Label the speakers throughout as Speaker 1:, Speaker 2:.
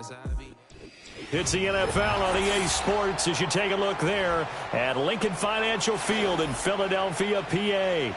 Speaker 1: That's how I be.
Speaker 2: It's the NFL on EA Sports as you take a look there at Lincoln Financial Field in Philadelphia, PA.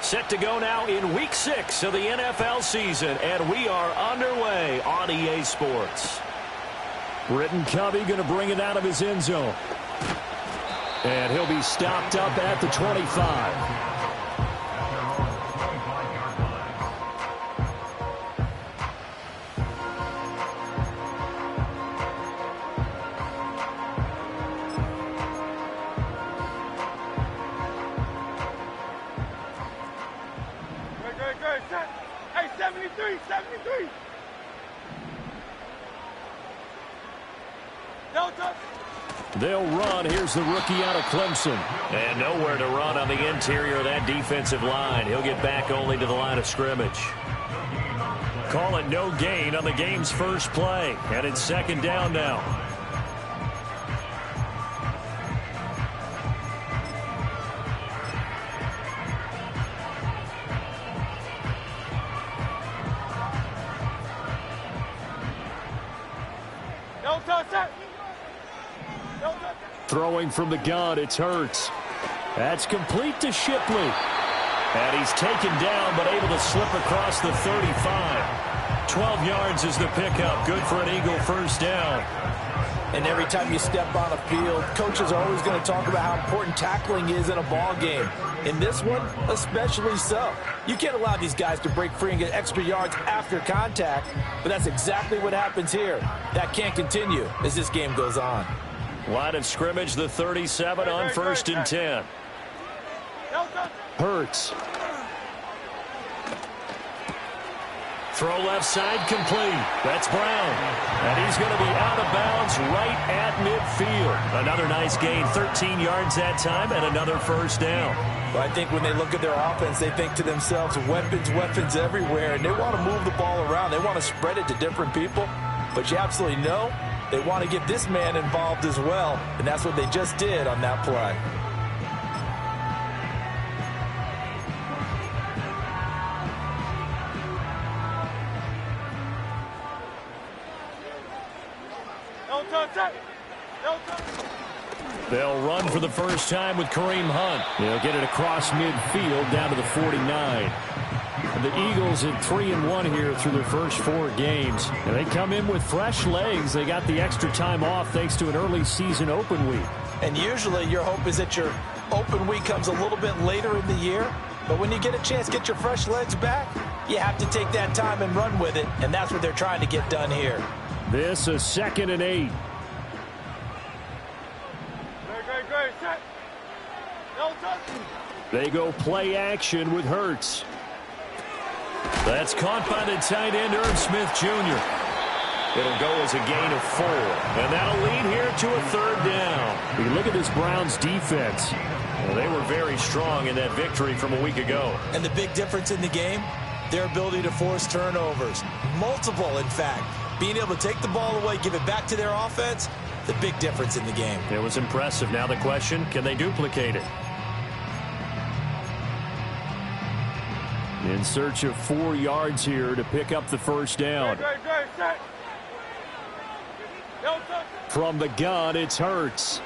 Speaker 2: Set to go now in Week 6 of the NFL season, and we are underway on EA Sports. Britton Covey going to bring it out of his end zone. And he'll be stopped up at the 25.
Speaker 3: Hey, 73. Delta.
Speaker 2: They'll run. Here's the rookie out of Clemson. And nowhere to run on the interior of that defensive line. He'll get back only to the line of scrimmage. Call it no gain on the game's first play. And it's second down now. Throwing from the gun, it's Hurts. That's complete to Shipley. And he's taken down, but able to slip across the 35. 12 yards is the pickup. Good for an Eagle first down.
Speaker 4: And every time you step on a field, coaches are always going to talk about how important tackling is in a ball game. In this one, especially so. You can't allow these guys to break free and get extra yards after contact, but that's exactly what happens here. That can't continue as this game goes on.
Speaker 2: Line of scrimmage, the 37 on 1st and 10. Hurts. Throw left side complete. That's Brown. And he's going to be out of bounds right at midfield. Another nice gain, 13 yards that time, and another first down.
Speaker 4: Well, I think when they look at their offense, they think to themselves, weapons everywhere, and they want to move the ball around. They want to spread it to different people. But you absolutely know they want to get this man involved as well, and that's what they just did on that play.
Speaker 2: They'll run for the first time with Kareem Hunt. They'll get it across midfield down to the 49. The Eagles at 3-1 here through their first 4 games. And they come in with fresh legs. They got the extra time off thanks to an early season open week.
Speaker 4: And usually your hope is that your open week comes a little bit later in the year. But when you get a chance to get your fresh legs back, you have to take that time and run with it. And that's what they're trying to get done here.
Speaker 2: This is 2nd and 8. They go play action with Hurts. That's caught by the tight end, Irv Smith Jr. It'll go as a gain of 4. And that'll lead here to a 3rd down. You look at this Browns defense. Well, they were very strong in that victory from a week ago.
Speaker 4: And the big difference in the game, their ability to force turnovers. Multiple, in fact. Being able to take the ball away, give it back to their offense, the big difference in the game.
Speaker 2: It was impressive. Now the question, can they duplicate it? In search of 4 yards here to pick up the first down. From the gun, it's Hurts.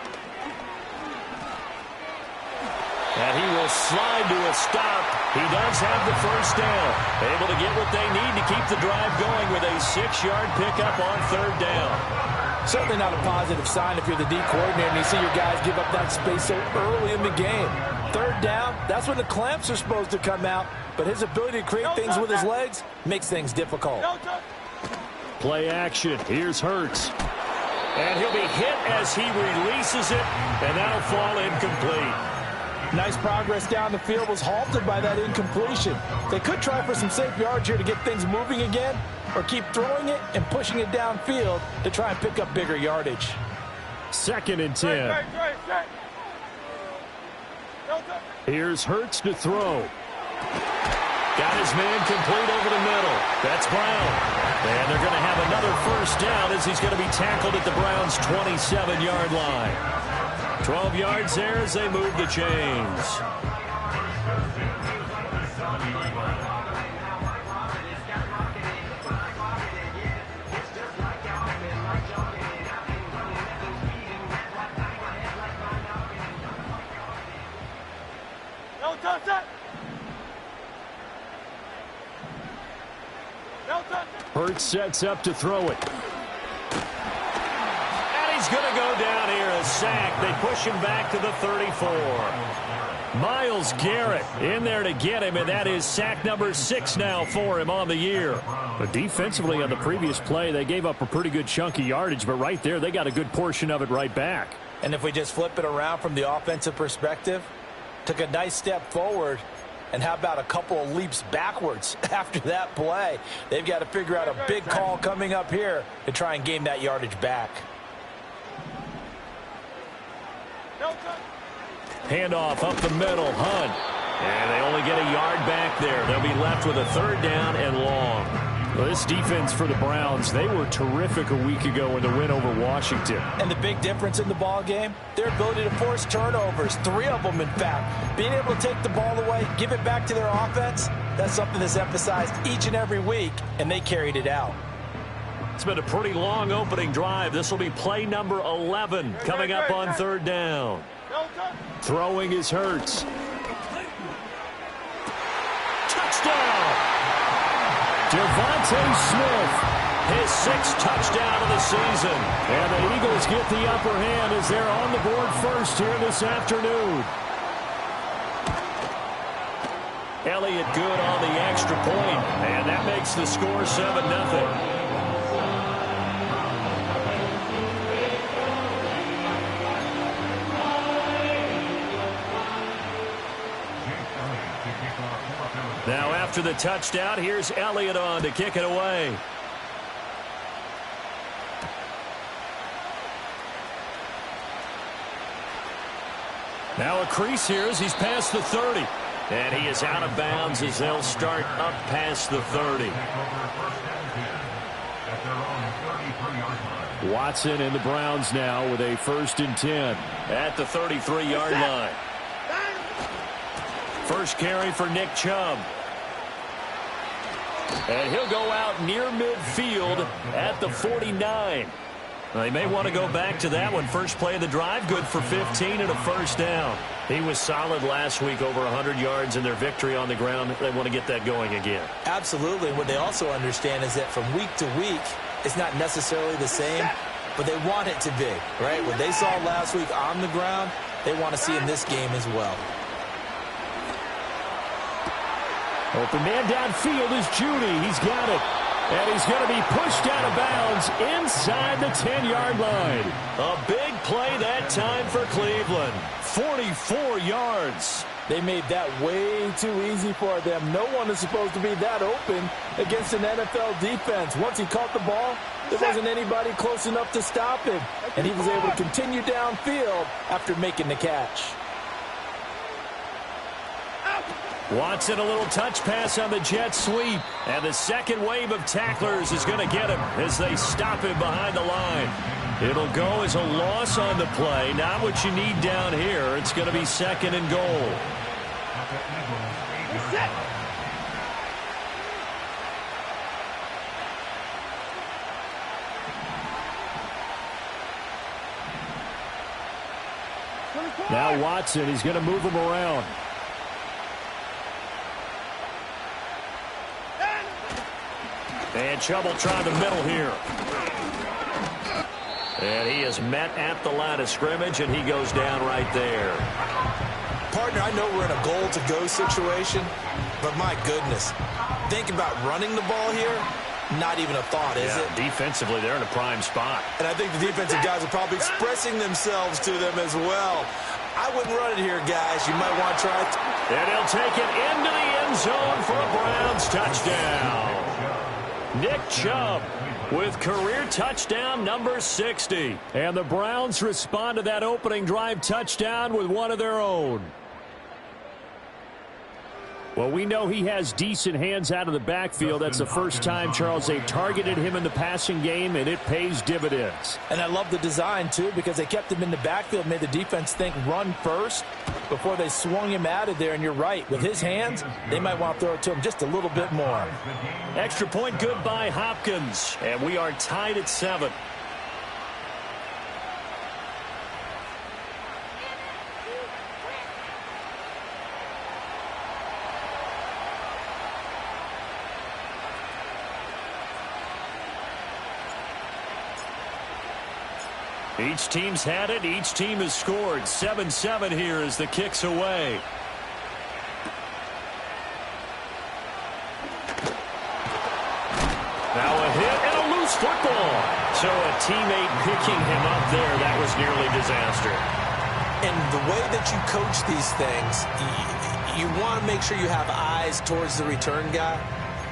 Speaker 2: And he will slide to a stop. He does have the first down. Able to get what they need to keep the drive going with a 6-yard pickup on 3rd down.
Speaker 4: Certainly not a positive sign if you're the D coordinator and you see your guys give up that space so early in the game. 3rd down, that's when the clamps are supposed to come out. But his ability to create things with his legs makes things difficult.
Speaker 2: Play action. Here's Hurts. And he'll be hit as he releases it, and that'll fall incomplete.
Speaker 4: Nice progress down the field was halted by that incompletion. They could try for some safe yards here to get things moving again, or keep throwing it and pushing it downfield to try and pick up bigger yardage.
Speaker 2: 2nd and 10. Here's Hurts to throw. Got his man complete over the middle. That's Brown. And they're going to have another first down as he's going to be tackled at the Browns' 27-yard line. 12 yards there as they move the chains. Hurts sets up to throw it. And he's going to go down here, a sack. They push him back to the 34. Myles Garrett in there to get him, and that is sack number 6 now for him on the year. But defensively on the previous play, they gave up a pretty good chunk of yardage, but right there they got a good portion of it right back.
Speaker 4: And if we just flip it around from the offensive perspective, took a nice step forward, and how about a couple of leaps backwards after that play? They've got to figure out a big call coming up here to try and gain that yardage back.
Speaker 2: Handoff up the middle, Hunt. And they only get a yard back there. They'll be left with a 3rd down and long. Well, this defense for the Browns, they were terrific a week ago in the win over Washington.
Speaker 4: And the big difference in the ball game, their ability to force turnovers, 3 of them in fact. Being able to take the ball away, give it back to their offense, that's something that's emphasized each and every week, and they carried it out.
Speaker 2: It's been a pretty long opening drive. This will be play number 11 coming up on 3rd down. Throwing is Hurts. Touchdown! Devontae Smith, his 6th touchdown of the season. And the Eagles get the upper hand as they're on the board first here this afternoon. Elliott good on the extra point, and that makes the score 7-0. Now after the touchdown, here's Elliott on to kick it away. Now a crease here as he's past the 30. And he is out of bounds as they'll start up past the 30. Watson and the Browns now with a 1st and 10 at the 33-yard line. First carry for Nick Chubb. And he'll go out near midfield at the 49. They may want to go back to that one. First play of the drive, good for 15 and a 1st down. He was solid last week, over 100 yards in their victory on the ground. They want to get that going again.
Speaker 4: Absolutely. What they also understand is that from week to week, it's not necessarily the same, but they want it to be, right? What they saw last week on the ground, they want to see in this game as well.
Speaker 2: Open man downfield is Judy. He's got it. And he's going to be pushed out of bounds inside the 10-yard line. A big play that time for Cleveland. 44 yards.
Speaker 4: They made that way too easy for them. No one is supposed to be that open against an NFL defense. Once he caught the ball, there wasn't anybody close enough to stop him. And he was able to continue downfield after making the catch.
Speaker 2: Watson, a little touch pass on the jet sweep. And the second wave of tacklers is going to get him as they stop him behind the line. It'll go as a loss on the play. Not what you need down here. It's going to be 2nd and goal. Now Watson, he's going to move him around. And Chubb will try the middle here. And he is met at the line of scrimmage, and he goes down right there.
Speaker 4: Partner, I know we're in a goal-to-go situation, but my goodness, think about running the ball here. Not even a thought, is it?
Speaker 2: Defensively, they're in a prime spot.
Speaker 4: And I think the defensive guys are probably expressing themselves to them as well. I wouldn't run it here, guys. You might want to try it.
Speaker 2: And he'll take it into the end zone for a Browns touchdown. Nick Chubb with career touchdown number 60. And the Browns respond to that opening drive touchdown with one of their own. Well, we know he has decent hands out of the backfield. That's the first time, Charles, they targeted him in the passing game, and it pays dividends.
Speaker 4: And I love the design, too, because they kept him in the backfield, made the defense think run first before they swung him out of there. And you're right, with his hands, they might want to throw it to him just a little bit more.
Speaker 2: Extra point good by Hopkins, and we are tied at 7. Each team's had it. Each team has scored. 7-7 here as the kick's away. Now a hit and a loose football. So a teammate picking him up there. That was nearly disaster.
Speaker 1: And the way that you coach these things, you want to make sure you have eyes towards the return guy,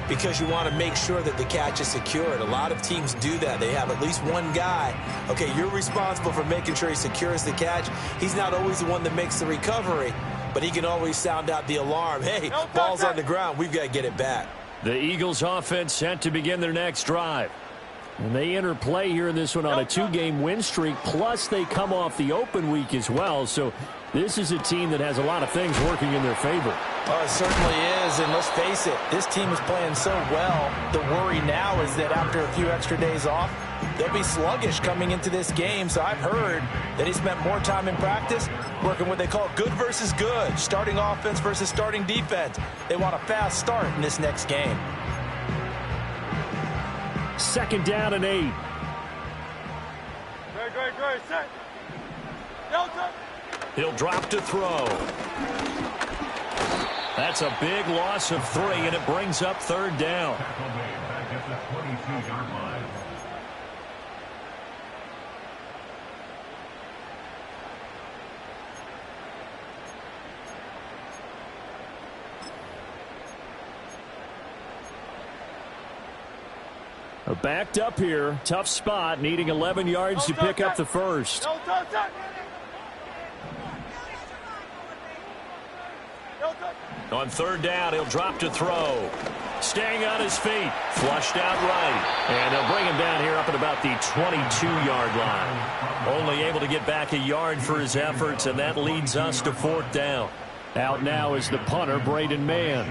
Speaker 1: because you want to make sure that the catch is secured. A lot of teams do that. They have at least one guy. Okay, you're responsible for making sure he secures the catch. He's not always the one that makes the recovery, but he can always sound out the alarm. Hey, ball's on the ground. We've got to get it back.
Speaker 2: The Eagles offense set to begin their next drive. And they enter play here in this one on a 2-game win streak, plus they come off the open week as well. So this is a team that has a lot of things working in their favor.
Speaker 4: Oh, it certainly is, and let's face it, this team is playing so well. The worry now is that after a few extra days off, they'll be sluggish coming into this game. So I've heard that he spent more time in practice working what they call good versus good, starting offense versus starting defense. They want a fast start in this next game.
Speaker 2: 2nd down and 8.
Speaker 3: Great, set. Delta.
Speaker 2: He'll drop to throw. That's a big loss of 3, and it brings up 3rd down. Backed up here. Tough spot, needing 11 yards to pick up the first. On 3rd down, he'll drop to throw. Staying on his feet. Flushed out right. And they'll bring him down here up at about the 22-yard line. Only able to get back a yard for his efforts, and that leads us to 4th down. Out now is the punter, Braden Mann.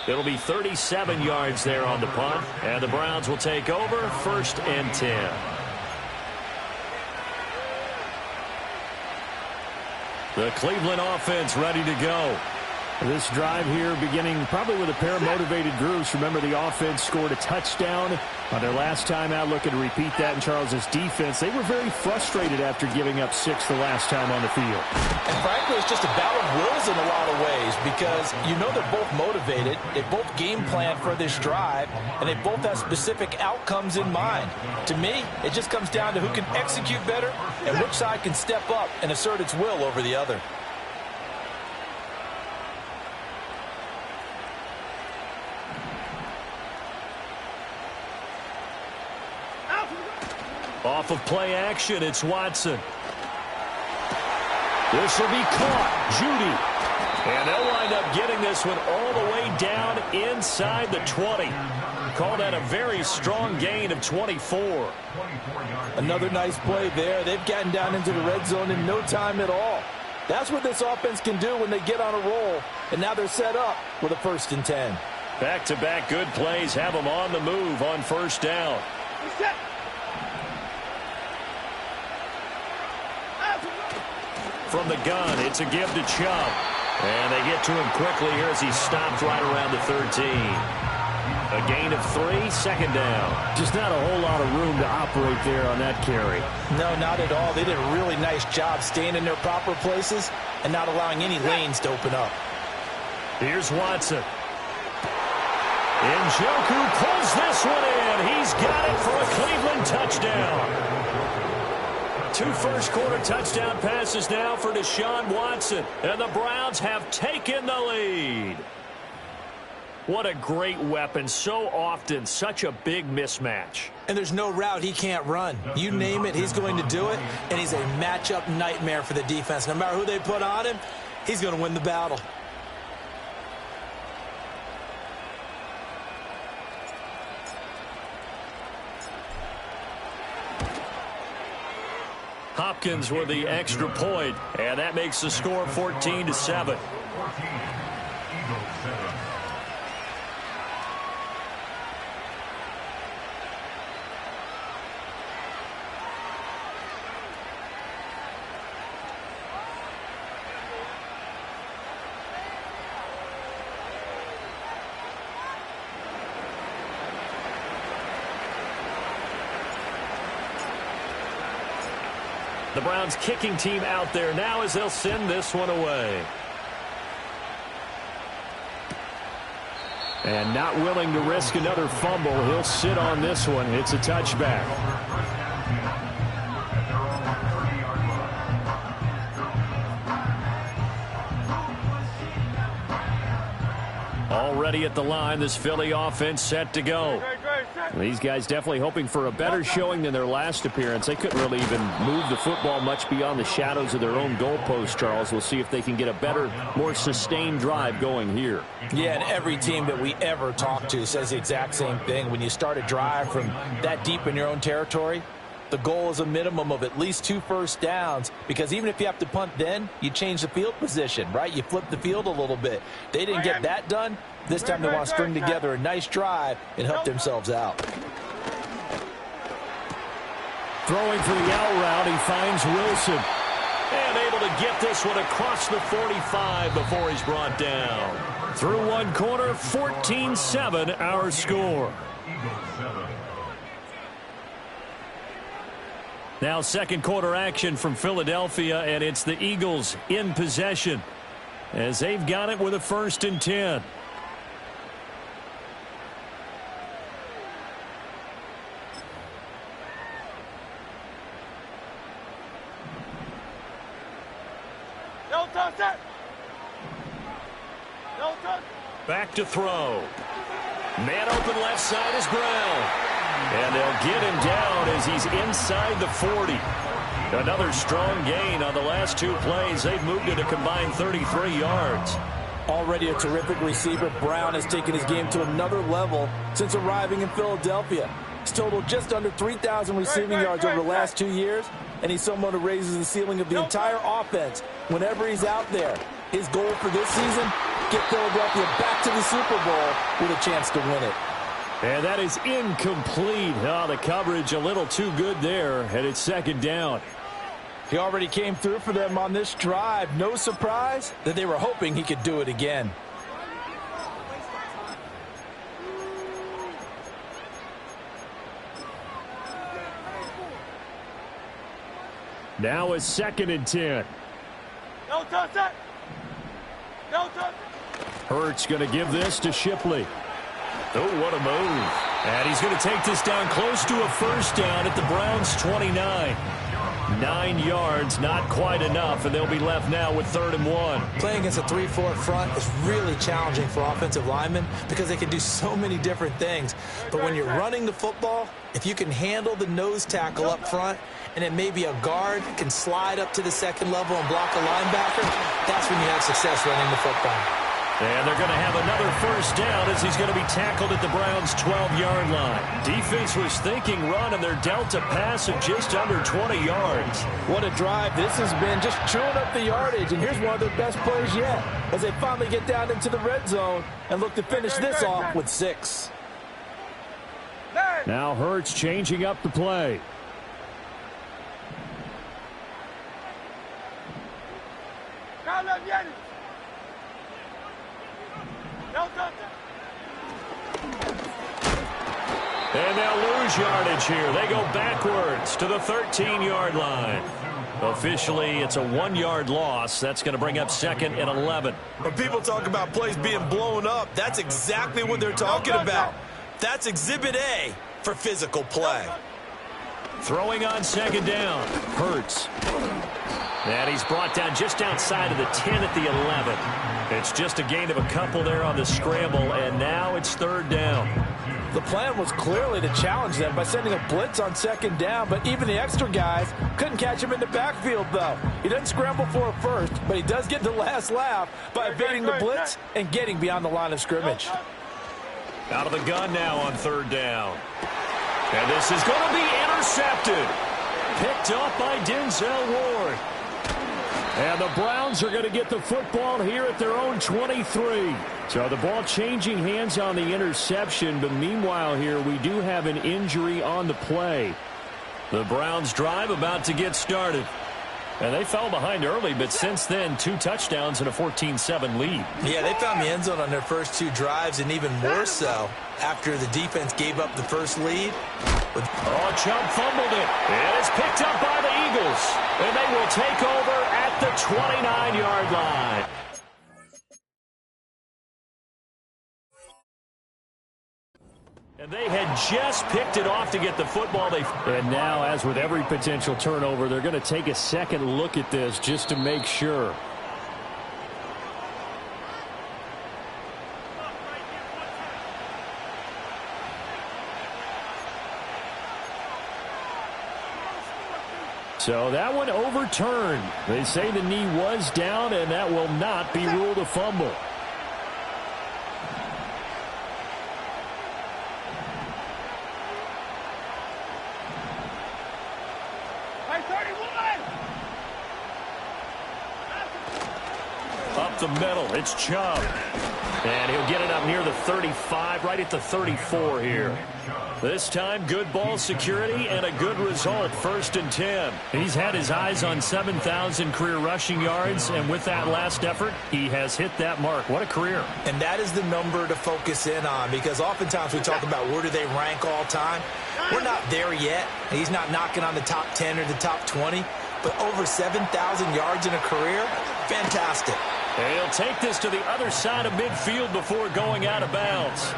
Speaker 2: It'll be 37 yards there on the punt, and the Browns will take over 1st and 10. The Cleveland offense ready to go. This drive here beginning probably with a pair of motivated groups. Remember, the offense scored a touchdown on their last time out. Looking to repeat that in Charles's defense. They were very frustrated after giving up 6 the last time on the field.
Speaker 4: And frankly, it's just a battle of wills in a lot of ways, because you know they're both motivated. They both game plan for this drive, and they both have specific outcomes in mind. To me, it just comes down to who can execute better and which side can step up and assert its will over the other.
Speaker 2: Off of play action, it's Watson. This will be caught. Judy. And they'll wind up getting this one all the way down inside the 20. Call that a very strong gain of 24.
Speaker 4: Another nice play there. They've gotten down into the red zone in no time at all. That's what this offense can do when they get on a roll. And now they're set up with a 1st and 10.
Speaker 2: Back-to-back good plays have them on the move on 1st down. From the gun, it's a give to Chubb. And they get to him quickly here as he stopped right around the 13. A gain of 3, 2nd down.
Speaker 5: Just not a whole lot of room to operate there on that carry.
Speaker 4: No, not at all. They did a really nice job staying in their proper places and not allowing any lanes to open up.
Speaker 2: Here's Watson. Njoku pulls this one in. He's got it for a Cleveland touchdown. 2 first-quarter touchdown passes now for Deshaun Watson. And the Browns have taken the lead. What a great weapon. So often, such a big mismatch.
Speaker 4: And there's no route he can't run. You name it, he's going to do it. And he's a matchup nightmare for the defense. No matter who they put on him, he's going to win the battle.
Speaker 2: Hopkins with the extra point, and that makes the score 14-7. The Browns kicking team out there now as they'll send this one away.
Speaker 5: And not willing to risk another fumble. He'll sit on this one. It's a touchback.
Speaker 2: Already at the line, this Philly offense set to go.
Speaker 5: These guys definitely hoping for a better showing than their last appearance. They couldn't really even move the football much beyond the shadows of their own goalpost, Charles. We'll see if they can get a better, more sustained drive going here.
Speaker 4: Yeah, and every team that we ever talk to says the exact same thing. When you start a drive from that deep in your own territory, the goal is a minimum of at least 2 first downs, because even if you have to punt then, you change the field position, right? You flip the field a little bit. They didn't get that done. This time they want to string together a nice drive and help themselves out.
Speaker 2: Throwing for the out route, he finds Wilson. And able to get this one across the 45 before he's brought down. Through one quarter, 14-7 our score. Now second quarter action from Philadelphia, and it's the Eagles in possession as they've got it with a 1st and 10. Back to throw. Man open left side is Brown. And they'll get him down as he's inside the 40. Another strong gain on the last 2 plays. They've moved it a combined 33 yards.
Speaker 4: Already a terrific receiver, Brown has taken his game to another level since arriving in Philadelphia. He's totaled just under 3,000 receiving yards over the last 2 years, and he's someone who raises the ceiling of the entire offense whenever he's out there. His goal for this season, get Philadelphia back to the Super Bowl with a chance to win it.
Speaker 2: And that is incomplete. Oh, the coverage a little too good there, and it's 2nd down.
Speaker 4: He already came through for them on this drive. No surprise that they were hoping he could do it again.
Speaker 2: Now it's 2nd and 10.
Speaker 3: No touch it. No touch.
Speaker 2: Hurts going to give this to Shipley. Oh, what a move. And he's going to take this down close to a 1st down at the Browns' 29. 9 yards, not quite enough, and they'll be left now with 3rd and 1.
Speaker 1: Playing against a 3-4 front is really challenging for offensive linemen because they can do so many different things. But when you're running the football, if you can handle the nose tackle up front, and it may be a guard can slide up to the 2nd level and block a linebacker, that's when you have success running the football.
Speaker 2: And they're going to have another 1st down as he's going to be tackled at the Browns' 12-yard line. Defense was thinking run, and they're dealt a pass of just under 20 yards.
Speaker 4: What a drive this has been, just chewing up the yardage. And here's one of their best plays yet as they finally get down into the red zone and look to finish this off with 6.
Speaker 5: Now Hurts changing up the play.
Speaker 2: And they'll lose yardage here. They go backwards to the 13-yard line. Officially, it's a 1-yard loss. That's going to bring up 2nd and 11.
Speaker 4: When people talk about plays being blown up, that's exactly what they're talking about. That's Exhibit A for physical play.
Speaker 2: Throwing on second down. Hurts. And he's brought down just outside of the 10 at the 11. It's just a gain of a couple there on the scramble, and now it's third down.
Speaker 4: The plan was clearly to challenge them by sending a blitz on second down, but even the extra guys couldn't catch him in the backfield, though. He doesn't scramble for a first, but he does get the last laugh by evading the blitz and getting beyond the line of scrimmage.
Speaker 2: Out of the gun now on third down. And this is going to be intercepted. Picked up by Denzel Ward.
Speaker 5: And the Browns are going to get the football here at their own 23. So the ball changing hands on the interception, but meanwhile here we do have an injury on the play.
Speaker 2: The Browns drive about to get started. And they fell behind early, but since then, 2 touchdowns and a 14-7 lead.
Speaker 1: Yeah, they found the end zone on their first 2 drives, and even more so after the defense gave up the first lead.
Speaker 2: Oh, Chubb fumbled it. It is picked up by the Eagles. And they will take over at the 29-yard line. And they had just picked it off to get the football.
Speaker 5: And now, as with every potential turnover, they're going to take a second look at this just to make sure. So that one overturned. They say the knee was down, and that will not be ruled a fumble.
Speaker 2: Up the middle, it's Chubb. And he'll get it up near the 35, right at the 34 here. This time, good ball security and a good result, 1st and 10. He's had his eyes on 7,000 career rushing yards, and with that last effort, he has hit that mark. What a career.
Speaker 1: And that is the number to focus in on, because oftentimes we talk about where do they rank all time. We're not there yet. He's not knocking on the top 10 or the top 20, but over 7,000 yards in a career, fantastic.
Speaker 2: And he'll take this to the other side of midfield before going out of bounds.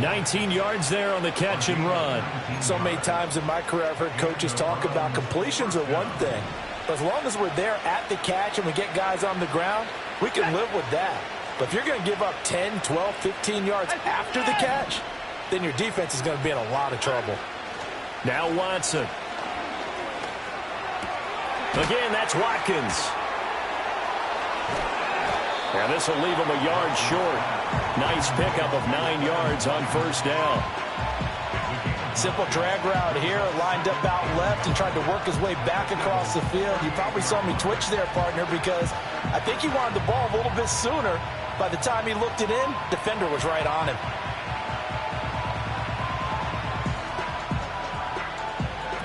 Speaker 2: 19 yards there on the catch and run.
Speaker 4: So many times in my career I've heard coaches talk about completions are one thing. But as long as we're there at the catch and we get guys on the ground, we can live with that. But if you're going to give up 10, 12, 15 yards after the catch, then your defense is going to be in a lot of trouble.
Speaker 2: Now Watson. Again, that's Watkins. And this will leave him a yard short. Nice pickup of 9 yards on first down.
Speaker 4: Simple drag route here, lined up out left and tried to work his way back across the field. You probably saw me twitch there, partner, because I think he wanted the ball a little bit sooner. By the time he looked it in, defender was right on him.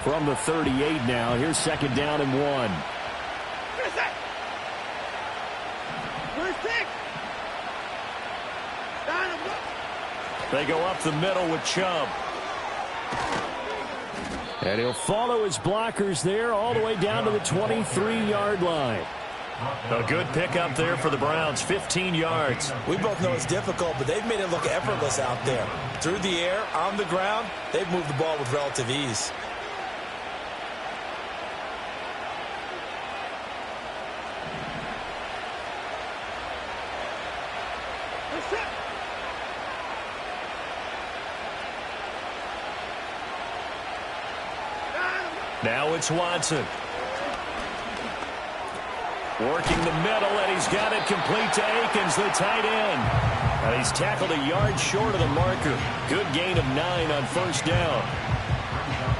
Speaker 5: From the 38 now, here's 2nd down and 1.
Speaker 2: They go up the middle with Chubb.
Speaker 5: And he'll follow his blockers there all the way down to the 23-yard line.
Speaker 2: A good pickup there for the Browns, 15 yards.
Speaker 1: We both know it's difficult, but they've made it look effortless out there. Through the air, on the ground, they've moved the ball with relative ease.
Speaker 2: Now it's Watson. Working the middle, and he's got it complete to Akins, the tight end. And he's tackled a yard short of the marker. Good gain of 9 on first down.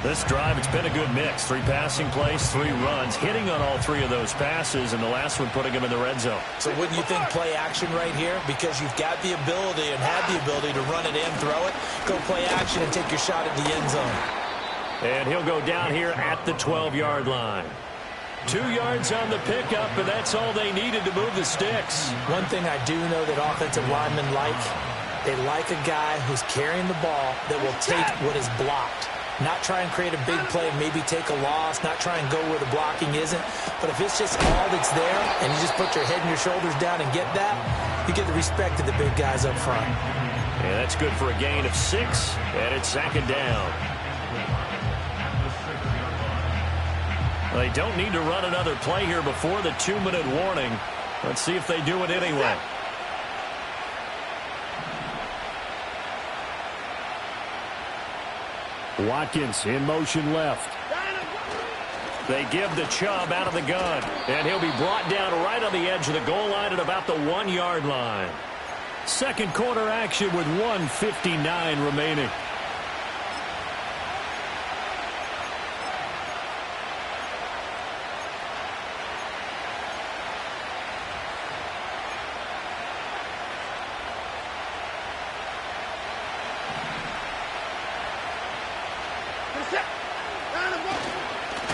Speaker 2: This drive, it's been a good mix. 3 passing plays, 3 runs, hitting on all 3 of those passes, and the last one putting him in the red zone.
Speaker 1: So wouldn't you think play action right here? Because you've got the ability and had the ability to run it in, throw it, go play action and take your shot at the end zone.
Speaker 2: And he'll go down here at the 12-yard line. 2 yards on the pickup, and that's all they needed to move the sticks.
Speaker 1: One thing I do know that offensive linemen like, they like a guy who's carrying the ball that will take what is blocked. Not try and create a big play, maybe take a loss, not try and go where the blocking isn't. But if it's just all that's there and you just put your head and your shoulders down and get that, you get the respect of the big guys up front.
Speaker 2: And that's good for a gain of 6, and it's 2nd down. They don't need to run another play here before the 2-minute warning. Let's see if they do it anyway.
Speaker 5: Watkins in motion left.
Speaker 2: They give the Chubb out of the gun, and he'll be brought down right on the edge of the goal line at about the 1-yard line.
Speaker 5: Second quarter action with 1:59 remaining.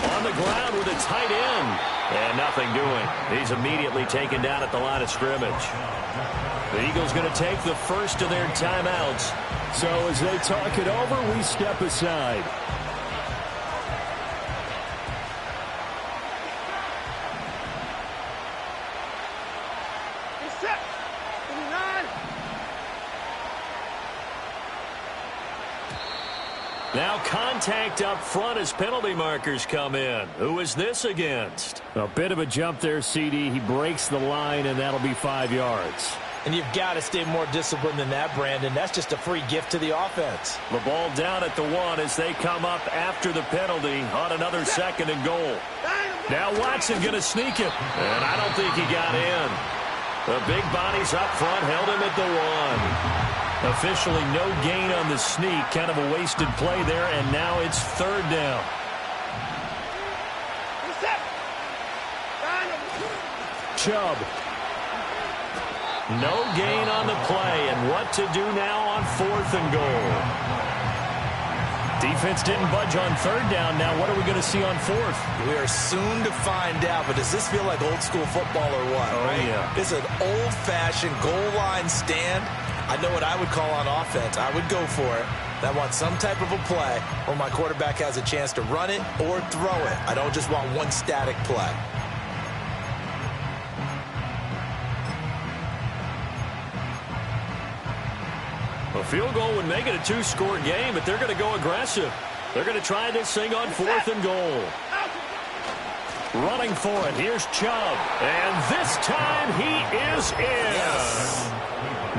Speaker 2: On the ground with a tight end. And nothing doing. He's immediately taken down at the line of scrimmage. The Eagles going to take the first of their timeouts.
Speaker 5: So as they talk it over, we step aside.
Speaker 2: Now contact up front as penalty markers come in. Who is this against?
Speaker 5: A bit of a jump there, CD. He breaks the line, and that'll be 5 yards.
Speaker 4: And you've got to stay more disciplined than that, Brandon. That's just a free gift to the offense.
Speaker 2: The ball down at the 1 as they come up after the penalty on another 2nd and goal. Now Watson going to sneak it. And I don't think he got in. The big bodies up front held him at the 1. Officially no gain on the sneak. Kind of a wasted play there, and now it's 3rd down.
Speaker 5: Chubb.
Speaker 2: No gain on the play, and what to do now on 4th and goal. Defense didn't budge on 3rd down. Now what are we going to see on 4th?
Speaker 1: We are soon to find out, but does this feel like old school football or what?
Speaker 2: Oh,
Speaker 1: right?
Speaker 2: yeah.
Speaker 1: It's an old-fashioned goal line stand. I know what I would call on offense. I would go for it. I want some type of a play where my quarterback has a chance to run it or throw it. I don't just want one static play.
Speaker 2: A field goal would make it a 2-score game, but they're going to go aggressive. They're going to try this thing on 4th and goal. Running for it. Here's Chubb. And this time he is in.
Speaker 1: Yes.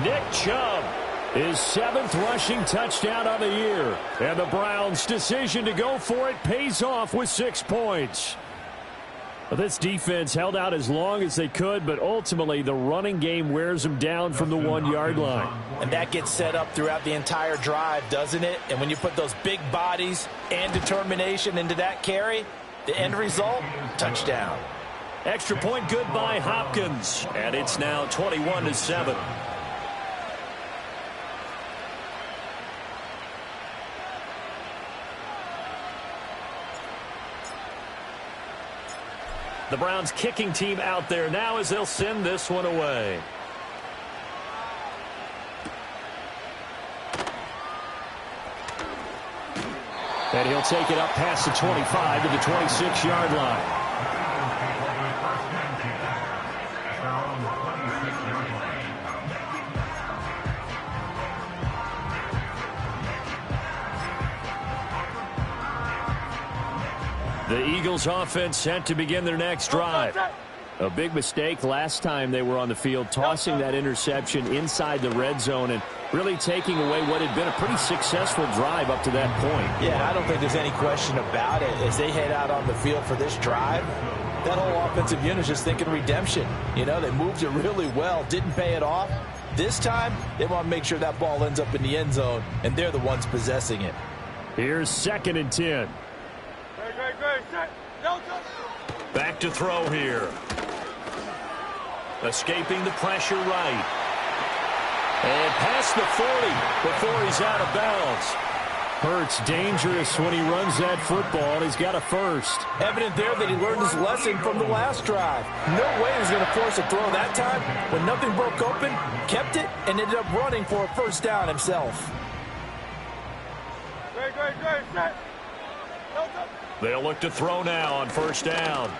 Speaker 2: Nick Chubb.
Speaker 5: His 7th rushing touchdown of the year. And the Browns' decision to go for it pays off with 6 points. Well, this defense held out as long as they could, but ultimately the running game wears them down from the 1-yard line.
Speaker 4: And that gets set up throughout the entire drive, doesn't it? And when you put those big bodies and determination into that carry, the end result, touchdown.
Speaker 2: Extra point good by Hopkins. And it's now 21-7. The Browns kicking team out there now as they'll send this one away.
Speaker 5: And he'll take it up past the 25 to the 26-yard line.
Speaker 2: The Eagles offense set to begin their next drive.
Speaker 5: A big mistake last time they were on the field, tossing that interception inside the red zone and really taking away what had been a pretty successful drive up to that point.
Speaker 4: Yeah, I don't think there's any question about it. As they head out on the field for this drive, that whole offensive unit is just thinking redemption. You know, they moved it really well, didn't pay it off. This time, they want to make sure that ball ends up in the end zone, and they're the ones possessing it.
Speaker 5: Here's 2nd and 10.
Speaker 2: Back to throw here. Escaping the pressure right. And past the 40 before he's out of bounds.
Speaker 5: Hurts dangerous when he runs that football, and he's got a first.
Speaker 4: Evident there that he learned his lesson from the last drive. No way he was going to force a throw that time. When nothing broke open, kept it, and ended up running for a first down himself.
Speaker 2: They'll look to throw now on first down.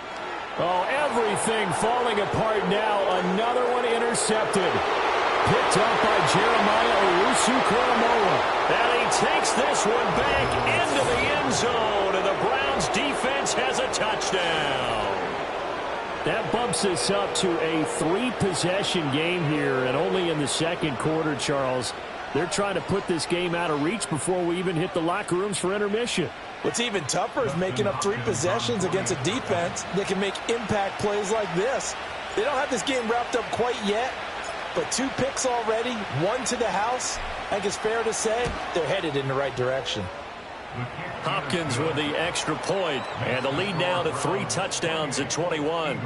Speaker 5: Oh, everything falling apart now. Another one intercepted. Picked up by Jeremiah Owusu-Koramoah.
Speaker 2: And he takes this one back into the end zone. And the Browns defense offense has a touchdown.
Speaker 5: That bumps us up to a 3-possession game here, and only in the second quarter, Charles. They're trying to put this game out of reach before we even hit the locker rooms for intermission.
Speaker 4: What's even tougher is making up 3 possessions against a defense that can make impact plays like this. They don't have this game wrapped up quite yet, but 2 picks already, 1 to the house. I think it's fair to say they're headed in the right direction.
Speaker 2: Hopkins with the extra point, and the lead now to 3 touchdowns at 21.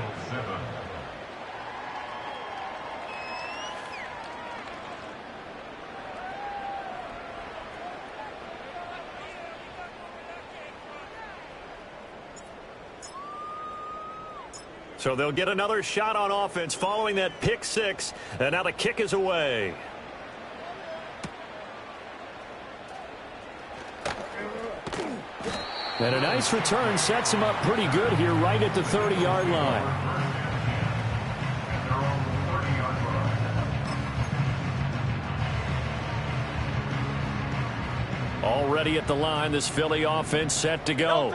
Speaker 2: So they'll get another shot on offense following that pick 6, and now the kick is away.
Speaker 5: And a nice return sets him up pretty good here right at the 30-yard line. Already at the line, this Philly offense set to go.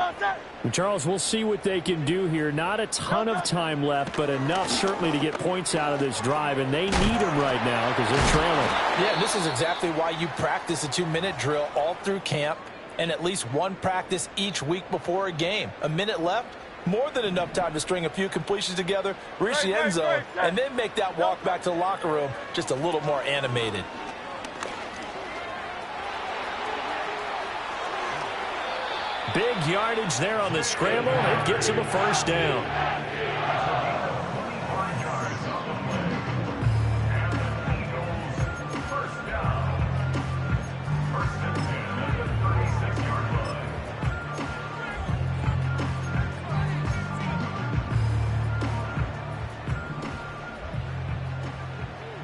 Speaker 5: And Charles, we'll see what they can do here. Not a ton of time left, but enough certainly to get points out of this drive, and they need them right now because they're trailing.
Speaker 4: Yeah, this is exactly why you practice a 2-minute drill all through camp and at least 1 practice each week before a game. A minute left, more than enough time to string a few completions together, reach the end zone, and then make that walk back to the locker room just a little more animated.
Speaker 2: Big yardage there on the scramble. It gets him a first down.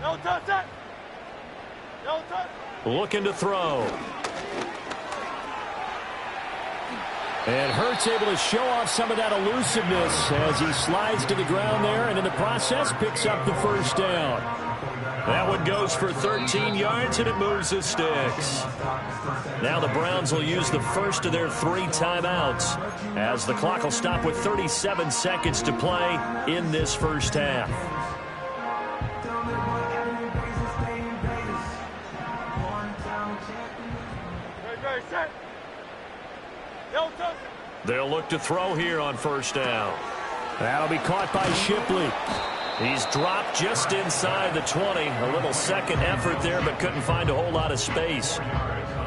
Speaker 3: No touch it. No touch.
Speaker 2: Looking to throw.
Speaker 5: And Hurts able to show off some of that elusiveness as he slides to the ground there, and in the process picks up the first down.
Speaker 2: That one goes for 13 yards, and it moves the sticks. Now the Browns will use the first of their 3 timeouts as the clock will stop with 37 seconds to play in this first half.
Speaker 3: Very set. No touch.
Speaker 2: They'll look to throw here on first down.
Speaker 5: That'll be caught by Shipley.
Speaker 2: He's dropped just inside the 20. A little second effort there, but couldn't find a whole lot of space.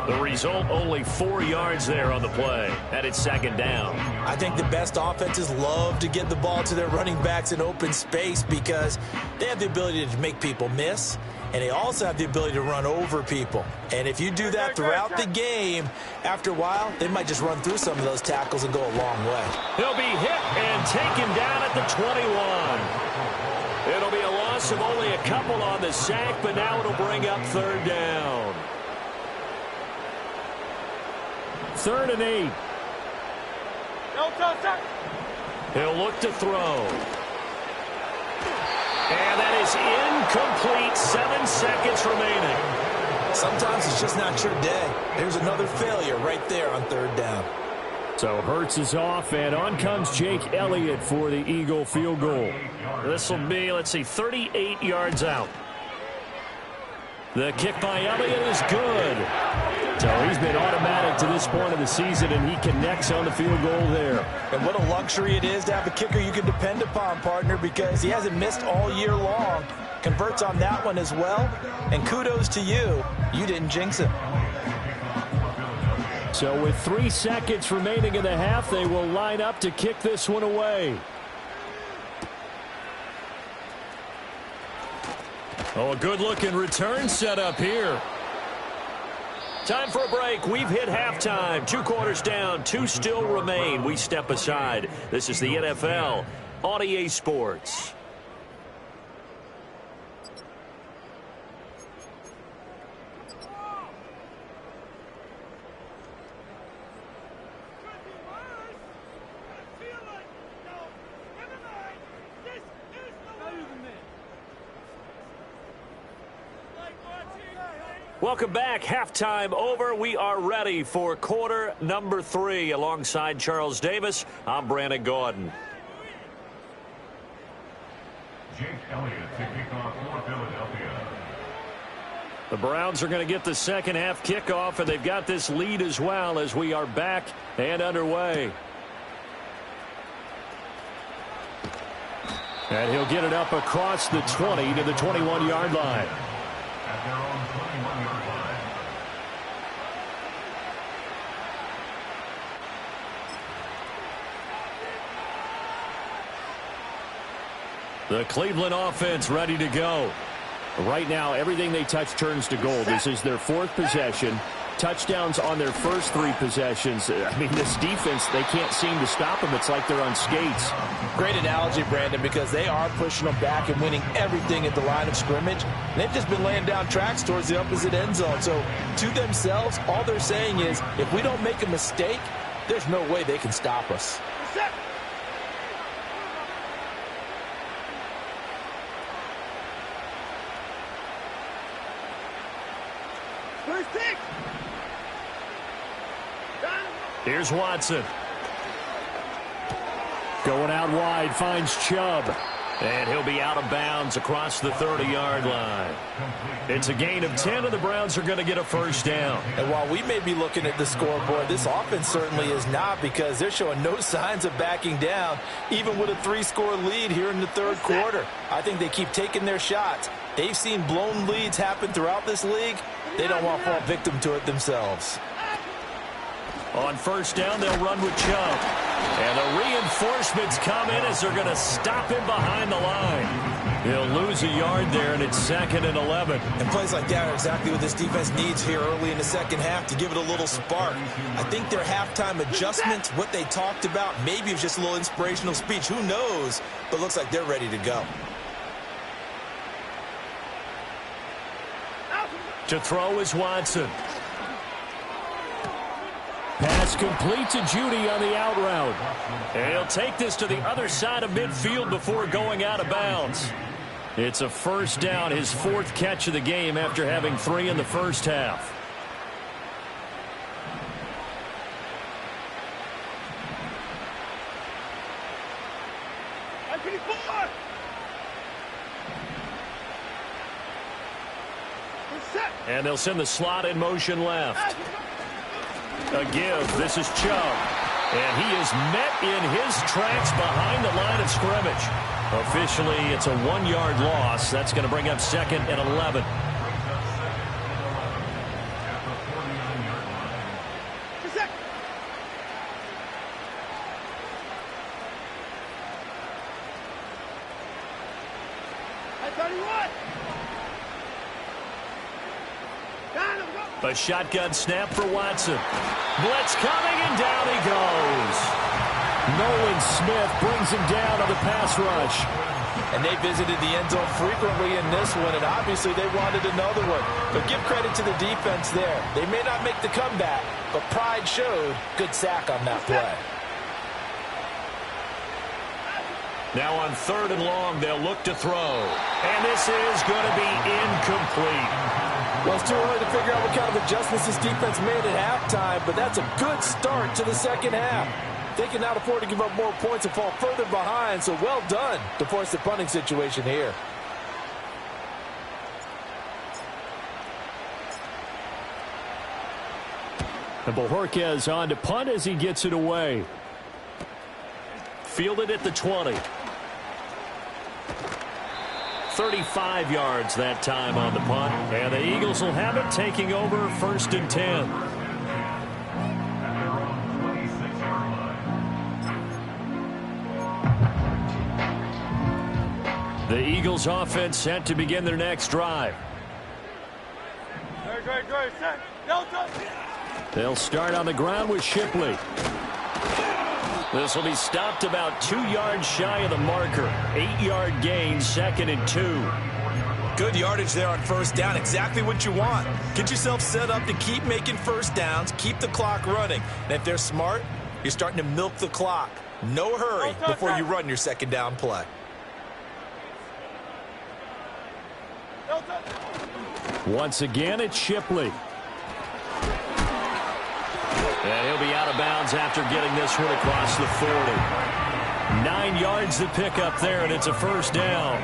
Speaker 2: The result, only 4 yards there on the play, and it's second down.
Speaker 1: I think the best offenses love to get the ball to their running backs in open space because they have the ability to make people miss, and they also have the ability to run over people. And if you do that throughout the game, after a while, they might just run through some of those tackles and go a long way.
Speaker 2: He'll be hit and taken down at the 21. It'll be a loss of only a couple on the sack, but now it'll bring up third down.
Speaker 5: 3rd and 8.
Speaker 3: No touch it.
Speaker 2: He'll look to throw. And that is incomplete. 7 seconds remaining.
Speaker 1: Sometimes it's just not your day. There's another failure right there on 3rd down.
Speaker 5: So Hurts is off, and on comes Jake Elliott for the Eagle field goal.
Speaker 2: This will be, 38 yards out. The kick by Elliott is good.
Speaker 5: So he's been automatic to this point of the season, and he connects on the field goal there.
Speaker 4: And what a luxury it is to have a kicker you can depend upon, partner, because he hasn't missed all year long. Converts on that one as well. And kudos to you. You didn't jinx him.
Speaker 5: So with 3 seconds remaining in the half, they will line up to kick this one away.
Speaker 2: Oh, a good-looking return set up here. Time for a break. We've hit halftime. 2 quarters down. 2 still remain. We step aside. This is the NFL on EA Sports. Welcome back. Halftime over. We are ready for quarter number 3. Alongside Charles Davis, I'm Brandon Gordon.
Speaker 6: Jake Elliott to kick off for Philadelphia.
Speaker 2: The Browns are going to get the second half kickoff, and they've got this lead as well as we are back and underway. And he'll get it up across the 20 to the 21-yard line.
Speaker 6: At their own 21-yard line.
Speaker 2: The Cleveland offense ready to go.
Speaker 5: Right now, everything they touch turns to gold. This is their 4th possession. Touchdowns on their first 3 possessions. I mean, this defense, they can't seem to stop them. It's like they're on skates.
Speaker 4: Great analogy, Brandon, because they are pushing them back and winning everything at the line of scrimmage. They've just been laying down tracks towards the opposite end zone. So, to themselves, all they're saying is, if we don't make a mistake, there's no way they can stop us.
Speaker 2: Here's Watson. Going out wide, finds Chubb. And he'll be out of bounds across the 30-yard line. It's a gain of 10, and the Browns are going to get a first down.
Speaker 4: And while we may be looking at the scoreboard, this offense certainly is not, because they're showing no signs of backing down, even with a 3-score lead here in the third quarter. I think they keep taking their shots. They've seen blown leads happen throughout this league. They don't want to fall victim to it themselves.
Speaker 2: On first down, they'll run with Chubb. And the reinforcements come in as they're going to stop him behind the line. He'll lose a yard there, and it's 2nd and 11.
Speaker 1: And plays like that are exactly what this defense needs here early in the second half to give it a little spark. I think their halftime adjustment, what they talked about, maybe it was just a little inspirational speech. Who knows? But looks like they're ready to go.
Speaker 2: To throw is Watson. Pass complete to Judy on the out route. And he'll take this to the other side of midfield before going out of bounds. It's a first down, his 4th catch of the game after having 3 in the first half. And they'll send the slot in motion left. A give. This is Chubb. And he is met in his tracks behind the line of scrimmage. Officially, it's a 1-yard loss. That's going to bring up 2nd and 11. A shotgun snap for Watson. Blitz coming, and down he goes. Nolan Smith brings him down on the pass rush.
Speaker 4: And they visited the end zone frequently in this one, and obviously they wanted another one. But give credit to the defense there. They may not make the comeback, but pride showed. Good sack on that play.
Speaker 2: Now on 3rd and long, they'll look to throw. And this is going to be incomplete.
Speaker 4: Well, it's too early to figure out what kind of adjustments this defense made at halftime, but that's a good start to the second half. They cannot afford to give up more points and fall further behind, so well done to force the punting situation here.
Speaker 5: And Bojorquez on to punt as he gets it away.
Speaker 2: Fielded at the 20. 35 yards that time on the punt. And the Eagles will have it, taking over 1st and 10. The Eagles offense set to begin their next drive.
Speaker 3: Great, set. Delta.
Speaker 2: They'll start on the ground with Shipley. This will be stopped about 2 yards shy of the marker. 8-yard gain, 2nd and 2.
Speaker 1: Good yardage there on first down. Exactly what you want. Get yourself set up to keep making first downs, keep the clock running. And if they're smart, you're starting to milk the clock. No hurry before you run your second down play.
Speaker 5: Once again, it's Shipley.
Speaker 2: And he'll be out of bounds after getting this one across the 40. 9 yards to pick up there, and it's a first down.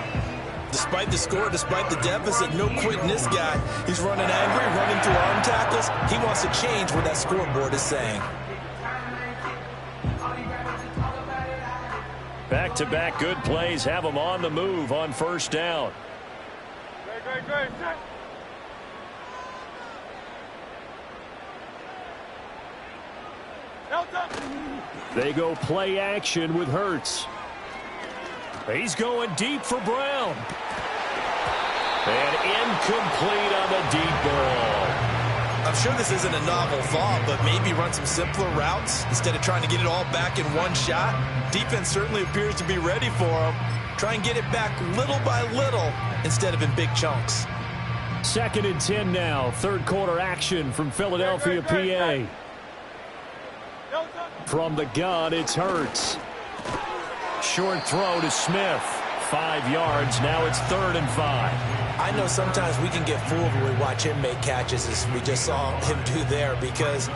Speaker 1: Despite the score, despite the deficit, no quitting this guy. He's running angry, running through arm tackles. He wants to change what that scoreboard is saying.
Speaker 2: Back-to-back good plays have him on the move on first down.
Speaker 3: Great.
Speaker 5: They go play action with Hurts.
Speaker 2: He's going deep for Brown. And incomplete on the deep ball.
Speaker 1: I'm sure this isn't a novel thought, but maybe run some simpler routes instead of trying to get it all back in one shot. Defense certainly appears to be ready for him. Try and get it back little by little instead of in big chunks.
Speaker 5: 2nd and 10 now. Third quarter action from Philadelphia, PA. From the gun, it's Hurts.
Speaker 2: Short throw to Smith. 5 yards. Now it's 3rd and 5.
Speaker 1: I know sometimes we can get fooled when we watch him make catches, as we just saw him do there, because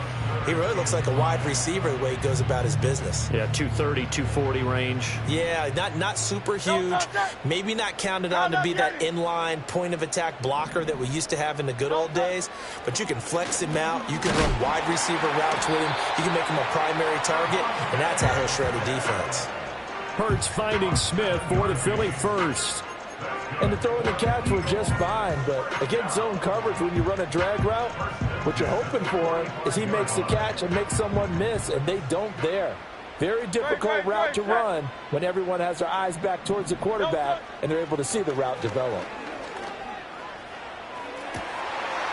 Speaker 1: he really looks like a wide receiver the way he goes about his business.
Speaker 2: Yeah, 230, 240 range.
Speaker 1: Yeah, not super huge. Maybe not counted on to be that inline point-of-attack blocker that we used to have in the good old days, but you can flex him out. You can run wide receiver routes with him. You can make him a primary target, and that's how he'll shred a defense.
Speaker 5: Hurts finding Smith for the Philly first.
Speaker 4: And the throw and the catch were just fine, but against zone coverage, when you run a drag route, what you're hoping for is he makes the catch and makes someone miss, and they don't there. Very difficult route to run when everyone has their eyes back towards the quarterback and they're able to see the route develop.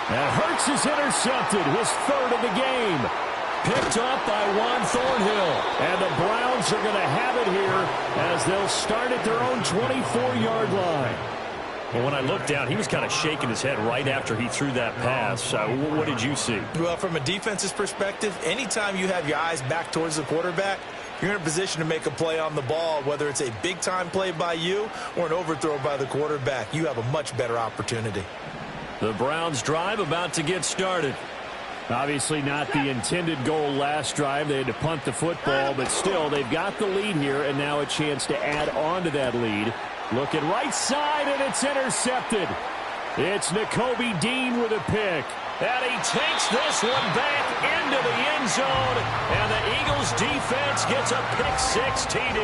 Speaker 5: And Hurts is intercepted, his 3rd of the game. Picked up by Juan Thornhill. And the Browns are going to have it here as they'll start at their own 24-yard line.
Speaker 2: Well, when I looked down, he was kind of shaking his head right after he threw that pass. What did you see?
Speaker 1: Well, from a defense's perspective, anytime you have your eyes back towards the quarterback, you're in a position to make a play on the ball, whether it's a big-time play by you or an overthrow by the quarterback. You have a much better opportunity.
Speaker 2: The Browns drive about to get started.
Speaker 5: Obviously not the intended goal last drive. They had to punt the football, but still they've got the lead here, and now a chance to add on to that lead. Looking right side, and it's intercepted. It's Nakobe Dean with a pick.
Speaker 2: And he takes this one back into the end zone, and the Eagles defense gets a pick-6 TD.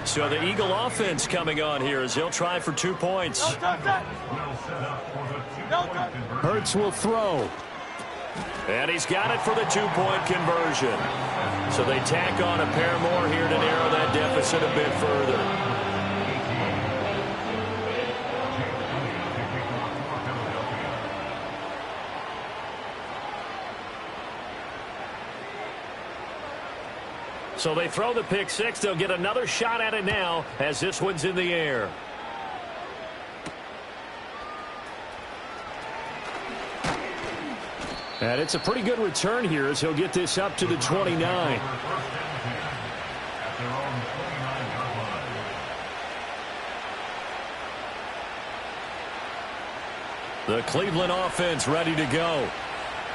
Speaker 2: So the Eagle offense coming on here as he'll try for 2 points.
Speaker 5: Hurts will throw.
Speaker 2: And he's got it for the 2-point conversion. So they tack on a pair more here to narrow that deficit a bit further. So they throw the pick-6. They'll get another shot at it now as this one's in the air.
Speaker 5: And it's a pretty good return here as he'll get this up to the 29.
Speaker 2: The Cleveland offense ready to go.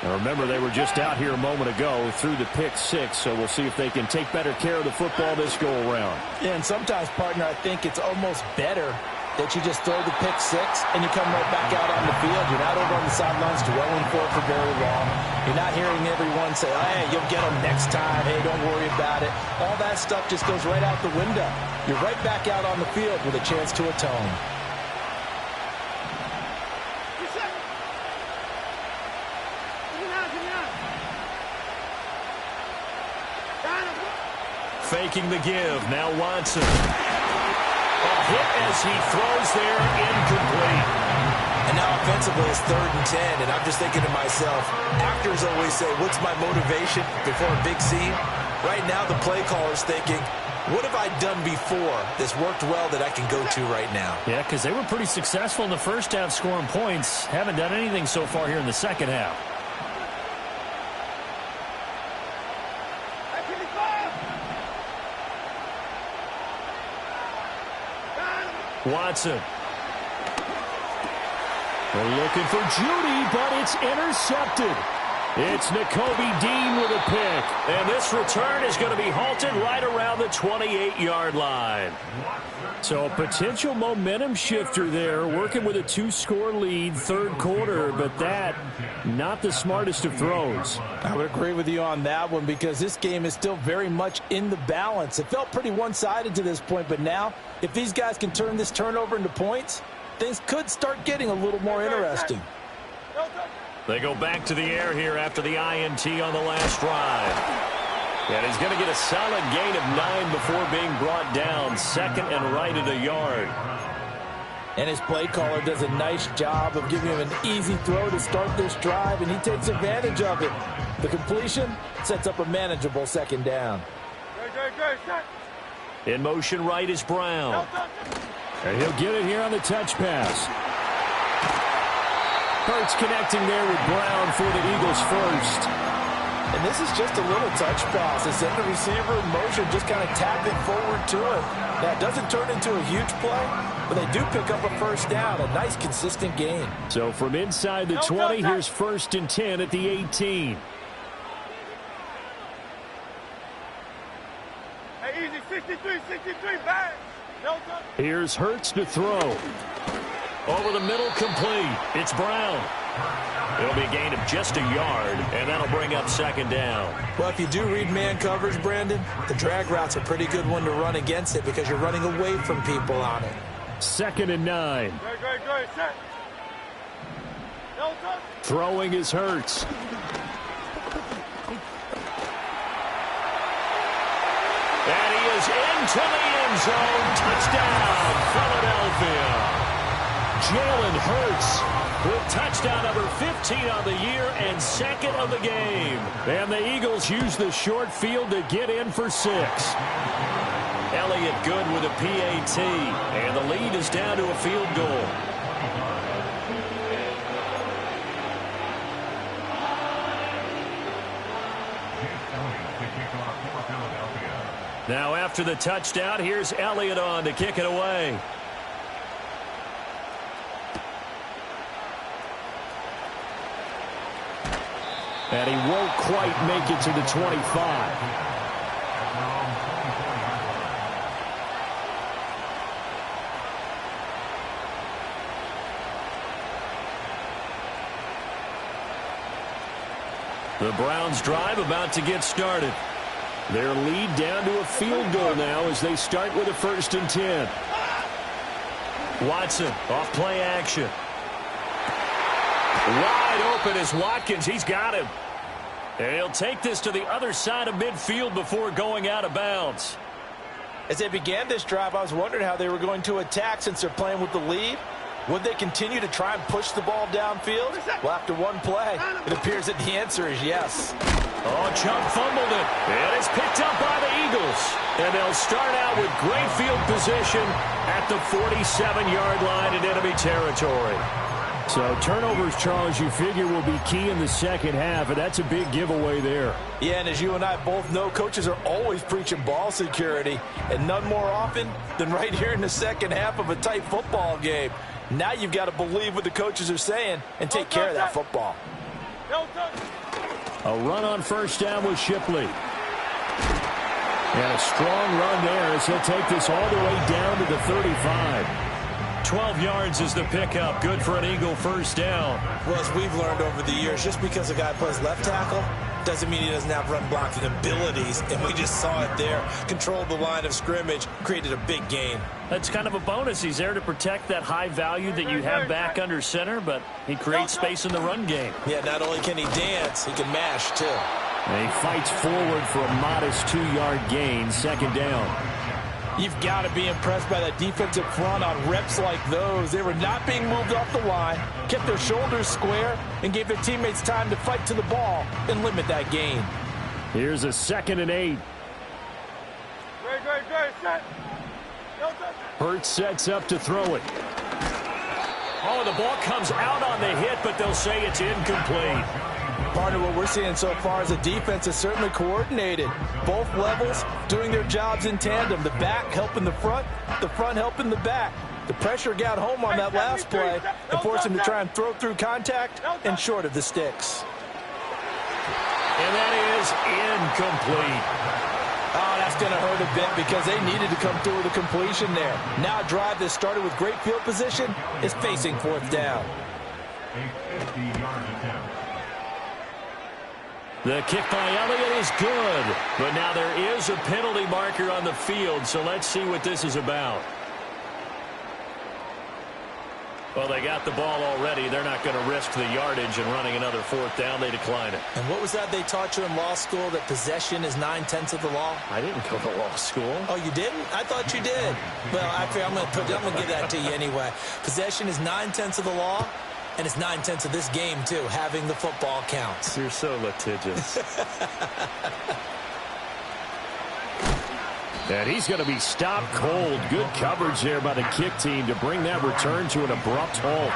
Speaker 5: Now remember, they were just out here a moment ago through the pick-6, so we'll see if they can take better care of the football this go-around.
Speaker 4: Yeah, and sometimes, partner, I think it's almost better that you just throw the pick-6 and you come right back out on the field. You're not over on the sidelines dwelling for it for very long. You're not hearing everyone say, oh, hey, you'll get them next time. Hey, don't worry about it. All that stuff just goes right out the window. You're right back out on the field with a chance to atone.
Speaker 2: Faking the give. Now Watson. A hit as he throws there, incomplete.
Speaker 1: And now offensively it's 3rd and 10, and I'm just thinking to myself, actors always say, what's my motivation before a big scene? Right now the play caller's thinking, what have I done before that's worked well that I can go to right now?
Speaker 2: Yeah, because they were pretty successful in the first half scoring points. Haven't done anything so far here in the second half. Watson They're looking for Judy, but it's intercepted. It's Nakobe Dean with a pick. And this return is going to be halted right around the 28-yard line. So a potential momentum shifter there, working with a 2-score lead, third quarter, but that, not the smartest of throws.
Speaker 4: I would agree with you on that one because this game is still very much in the balance. It felt pretty one-sided to this point, but now, if these guys can turn this turnover into points, things could start getting a little more interesting.
Speaker 2: They go back to the air here after the INT on the last drive. And he's going to get a solid gain of 9 before being brought down. Second and right at a yard.
Speaker 4: And his play caller does a nice job of giving him an easy throw to start this drive, and he takes advantage of it. The completion sets up a manageable second down.
Speaker 2: In motion right is Brown.
Speaker 5: And he'll get it here on the touch pass. Hurts connecting there with Brown for the Eagles first.
Speaker 4: And this is just a little touch pass. They send the receiver in motion, just kind of tap it forward to him. Now, it doesn't turn into a huge play, but they do pick up a first down, a nice, consistent gain.
Speaker 5: So from inside the 20, here's 1st and 10 at the 18.
Speaker 3: Hey, easy, 63, back.
Speaker 5: Here's Hurts to throw.
Speaker 2: Over the middle, complete. It's Brown. It'll be a gain of just a yard, and that'll bring up second down.
Speaker 1: Well, if you do read man coverage, Brandon, the drag route's a pretty good one to run against it because you're running away from people on it.
Speaker 5: 2nd and 9.
Speaker 3: Great, set.
Speaker 5: Throwing is Hurts.
Speaker 2: And he is into the end zone. Touchdown, Philadelphia. Jalen Hurts with touchdown number 15 on the year and second of the game.
Speaker 5: And the Eagles use the short field to get in for 6.
Speaker 2: Elliott good with a PAT. And the lead is down to a field goal. Now after the touchdown, here's Elliott on to kick it away.
Speaker 5: And he won't quite make it to the 25.
Speaker 2: The Browns drive about to get started.
Speaker 5: Their lead down to a field goal now as they start with a 1st and 10.
Speaker 2: Watson off play action. Wide open is Watkins. He's got him. And he'll take this to the other side of midfield before going out of bounds.
Speaker 4: As they began this drive, I was wondering how they were going to attack since they're playing with the lead. Would they continue to try and push the ball downfield? Well, after one play, it appears that the answer is yes.
Speaker 2: Oh, Chubb fumbled it. And it's picked up by the Eagles. And they'll start out with great field position at the 47-yard line in enemy territory.
Speaker 5: So turnovers, Charles, you figure will be key in the second half, and that's a big giveaway there.
Speaker 4: Yeah, and as you and I both know, coaches are always preaching ball security, and none more often than right here in the second half of a tight football game. Now you've got to believe what the coaches are saying and take care of that football.
Speaker 5: A run on first down with Shipley. And a strong run there as he'll take this all the way down to the 35.
Speaker 2: 12 yards is the pickup. Good for an Eagle first down.
Speaker 1: Well, as we've learned over the years, just because a guy plays left tackle doesn't mean he doesn't have run blocking abilities. And we just saw it there. Controlled the line of scrimmage, created a big gain.
Speaker 2: That's kind of a bonus. He's there to protect that high value that you have back under center, but he creates space in the run game.
Speaker 1: Yeah, not only can he dance, he can mash, too.
Speaker 5: And he fights forward for a modest 2-yard gain, second down.
Speaker 4: You've got to be impressed by that defensive front on reps like those. They were not being moved off the line, kept their shoulders square, and gave their teammates time to fight to the ball and limit that gain.
Speaker 5: Here's a 2nd and 8.
Speaker 3: Great, set.
Speaker 5: Hurts sets up to throw it.
Speaker 2: Oh, the ball comes out on the hit, but they'll say it's incomplete.
Speaker 4: Partner, what we're seeing so far is the defense is certainly coordinated. Both levels doing their jobs in tandem. The back helping the front helping the back. The pressure got home on that last play and forced him to try and throw through contact and short of the sticks.
Speaker 2: And that is incomplete.
Speaker 4: Oh, that's going to hurt a bit because they needed to come through with a completion there. Now a drive that started with great field position is facing fourth down.
Speaker 6: A 50-yard attempt.
Speaker 2: The kick by Elliott is good, but now there is a penalty marker on the field, so let's see what this is about. Well, they got the ball already. They're not going to risk the yardage and running another fourth down. They decline it.
Speaker 1: And what was that they taught you in law school, that possession is 9/10 of the law?
Speaker 2: I didn't go to law school.
Speaker 1: Oh, you didn't? I thought you did. Well, I'm going to give that to you anyway. Possession is 9/10 of the law, and it's 9/10 of this game, too. Having the football counts.
Speaker 2: You're so litigious. And he's going to be stopped cold. Good coverage there by the kick team to bring that return to an abrupt halt.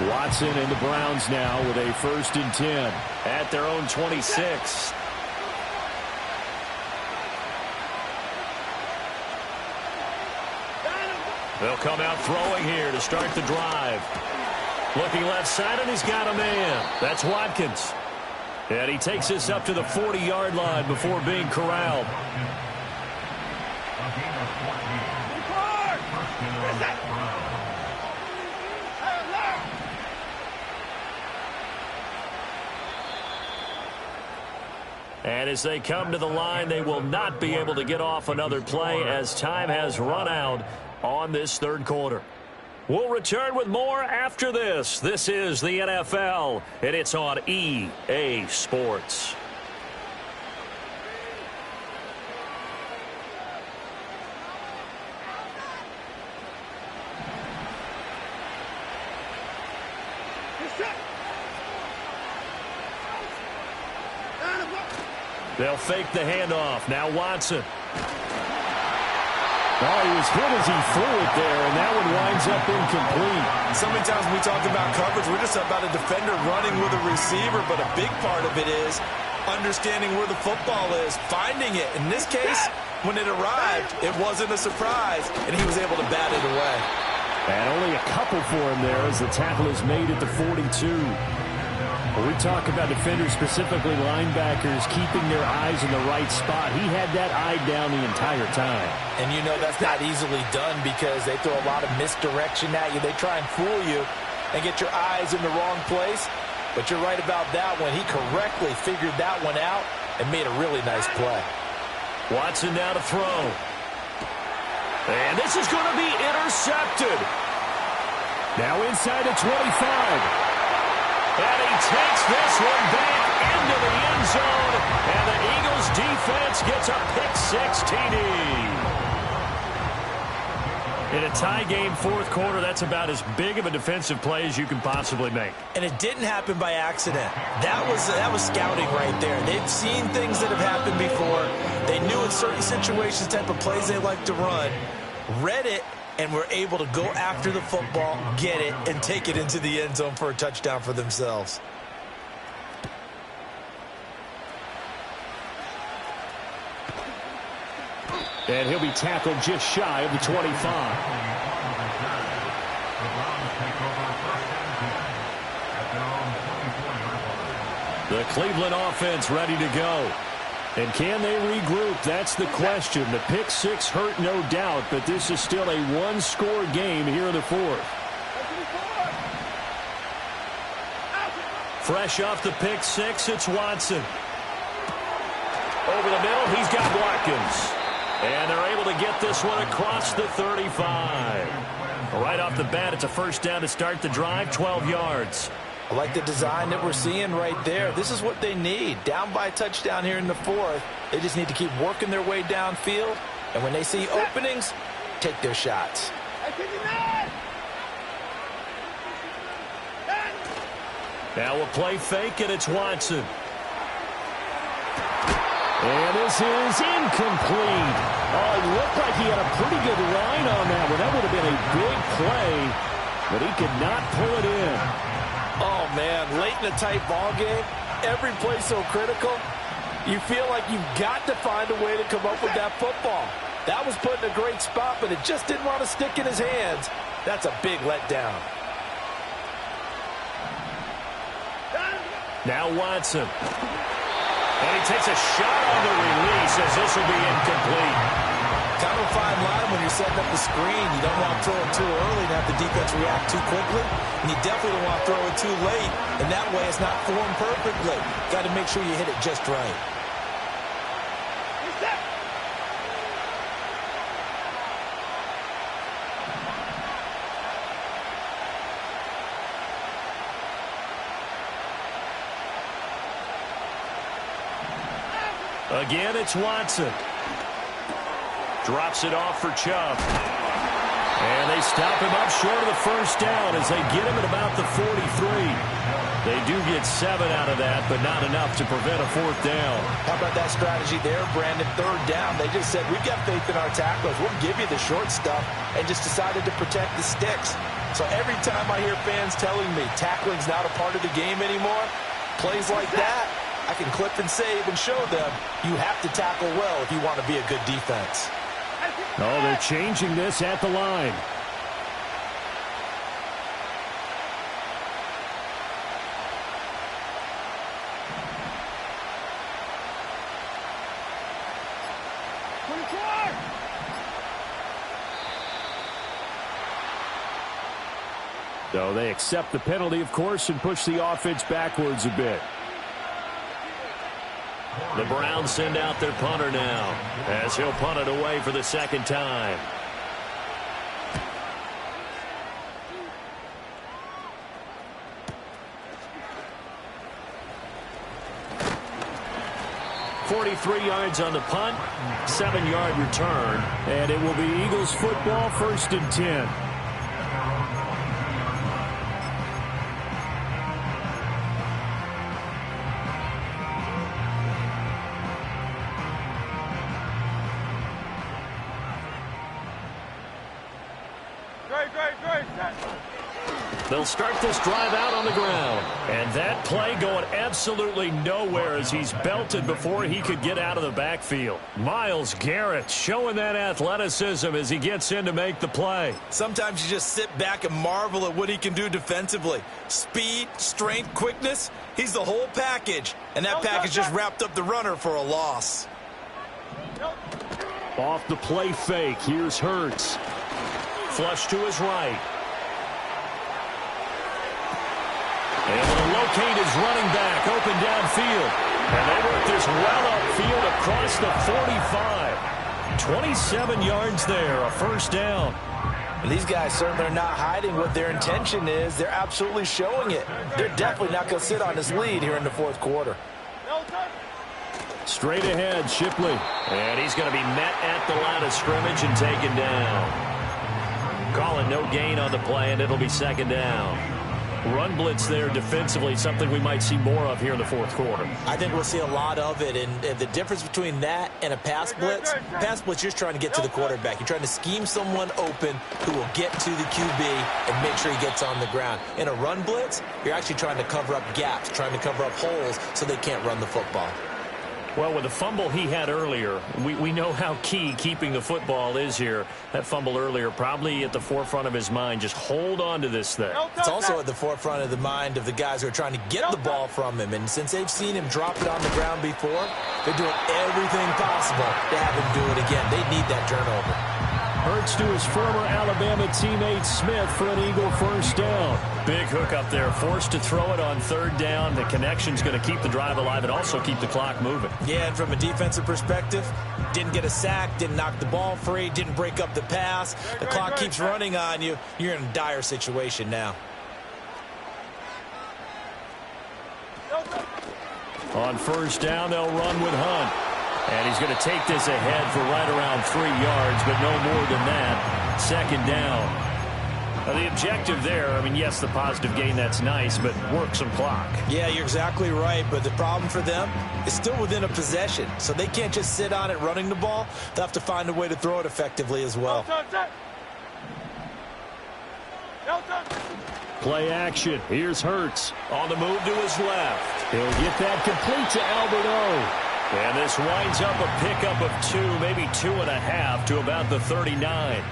Speaker 2: Watson and the Browns now with a 1st and 10 at their own 26. They'll come out throwing here to start the drive. Looking left side, and he's got a man. That's Watkins. And he takes this up to the 40-yard line before being corralled. And as they come to the line, they will not be able to get off another play as time has run out on this third quarter. We'll return with more after this. This is the NFL, and it's on EA Sports. They'll fake the handoff. Now Watson. Oh, he was hit as he threw it there, and that one winds up incomplete.
Speaker 4: So many times when we talk about coverage, we're just about a defender running with a receiver, but a big part of it is understanding where the football is, finding it. In this case, when it arrived, it wasn't a surprise, and he was able to bat it away.
Speaker 2: And only a couple for him there as the tackle is made at the 42. When we talk about defenders, specifically linebackers, keeping their eyes in the right spot, he had that eye down the entire time.
Speaker 4: And you know that's not easily done because they throw a lot of misdirection at you. They try and fool you and get your eyes in the wrong place. But you're right about that one. He correctly figured that one out and made a really nice play.
Speaker 2: Watson now to throw. And this is going to be intercepted. Now inside the 25. And he takes this one back into the end zone. And the Eagles defense gets a pick-6 TD. In a tie game, fourth quarter, that's about as big of a defensive play as you can possibly make.
Speaker 1: And it didn't happen by accident. That was scouting right there. They've seen things that have happened before. They knew in certain situations the type of plays they like to run, read it, and were able to go after the football, get it, and take it into the end zone for a touchdown for themselves.
Speaker 2: And he'll be tackled just shy of the 25. The Cleveland offense ready to go. And can they regroup? That's the question. The pick-6 hurt, no doubt, but this is still a one-score game here in the fourth. Fresh off the pick-6, it's Watson. Over the middle, he's got Watkins. And they're able to get this one across the 35. Right off the bat, it's a first down to start the drive, 12 yards.
Speaker 4: I like the design that we're seeing right there. This is what they need. Down by a touchdown here in the fourth. They just need to keep working their way downfield. And when they see openings, take their shots.
Speaker 2: Now a play fake, and it's Watson. And this is incomplete. Oh, it looked like he had a pretty good line on that one. That would have been a big play, but he could not pull it in.
Speaker 4: Oh, man, late in a tight ball game, every play so critical. You feel like you've got to find a way to come up with that football. That was put in a great spot, but it just didn't want to stick in his hands. That's a big letdown.
Speaker 2: Now Watson. And he takes a shot on the release as this will be incomplete.
Speaker 1: Kind of a fine line when you're setting up the screen. You don't want to throw it too early and have the defense react too quickly. And you definitely don't want to throw it too late. And that way it's not formed perfectly. Got to make sure you hit it just right.
Speaker 2: Again, it's Watson. Drops it off for Chubb. And they stop him up short of the first down as they get him at about the 43. They do get 7 out of that, but not enough to prevent a fourth down.
Speaker 4: How about that strategy there, Brandon? Third down. They just said, we've got faith in our tacklers. We'll give you the short stuff, and just decided to protect the sticks. So every time I hear fans telling me tackling's not a part of the game anymore, plays like that, I can clip and save and show them you have to tackle well if you want to be a good defense.
Speaker 2: Oh, they're changing this at the line. So they accept the penalty, of course, and push the offense backwards a bit. The Browns send out their punter now as he'll punt it away for the second time. .43 yards on the punt, 7-yard return, and it will be Eagles football, 1st and 10. They'll start this drive out on the ground. And that play going absolutely nowhere as he's belted before he could get out of the backfield. Myles Garrett showing that athleticism as he gets in to make the play.
Speaker 4: Sometimes you just sit back and marvel at what he can do defensively. Speed, strength, quickness, he's the whole package. And that package just wrapped up the runner for a loss.
Speaker 2: Off the play fake, here's Hurts. Flush to his right. Able to locate his running back open downfield. And they work this well upfield across the 45. 27 yards there, a first down.
Speaker 4: And these guys certainly are not hiding what their intention is. They're absolutely showing it. They're definitely not going to sit on this lead here in the fourth quarter.
Speaker 2: Straight ahead, Shipley. And he's going to be met at the line of scrimmage and taken down. Calling no gain on the play, and it'll be second down. Run blitz there defensively, something we might see more of here in the fourth quarter.
Speaker 1: I think we'll see a lot of it, and the difference between that and a pass blitz, you're just trying to get to the quarterback. You're trying to scheme someone open who will get to the QB and make sure he gets on the ground. In a run blitz, you're actually trying to cover up gaps, trying to cover up holes so they can't run the football.
Speaker 2: Well, with the fumble he had earlier, we know how key keeping the football is here. That fumble earlier probably at the forefront of his mind. Just hold on to this thing.
Speaker 1: It's also at the forefront of the mind of the guys who are trying to get the ball from him. And since they've seen him drop it on the ground before, they're doing everything possible to have him do it again. They need that turnover.
Speaker 2: Hurts to his former Alabama teammate Smith for an Eagle first down. Big hook up there, forced to throw it on third down. The connection's going to keep the drive alive and also keep the clock moving.
Speaker 1: Yeah, and from a defensive perspective, didn't get a sack, didn't knock the ball free, didn't break up the pass. The clock keeps running on you. You're in a dire situation now.
Speaker 2: On first down, they'll run with Hunt. And he's going to take this ahead for right around 3 yards, but no more than that. Second down. Now the objective there, I mean, yes, the positive gain, that's nice, but work some clock.
Speaker 1: Yeah, you're exactly right, but the problem for them is still within a possession. So they can't just sit on it running the ball. They'll have to find a way to throw it effectively as well.
Speaker 2: Play action. Here's Hurts on the move to his left. He'll get that complete to Albert O. And this winds up a pickup of 2, maybe 2.5 to about the 39.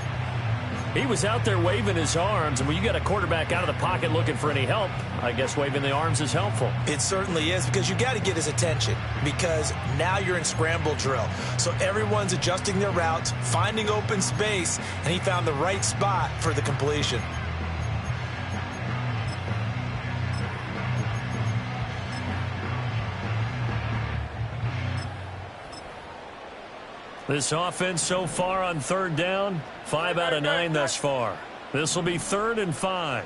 Speaker 2: He was out there waving his arms, and when you got a quarterback out of the pocket looking for any help, I guess waving the arms is helpful.
Speaker 1: It certainly is, because you got to get his attention, because now you're in scramble drill. So everyone's adjusting their routes, finding open space, and he found the right spot for the completion.
Speaker 2: This offense so far on 3rd down, 5 out of 9 thus far. This will be 3rd and 5.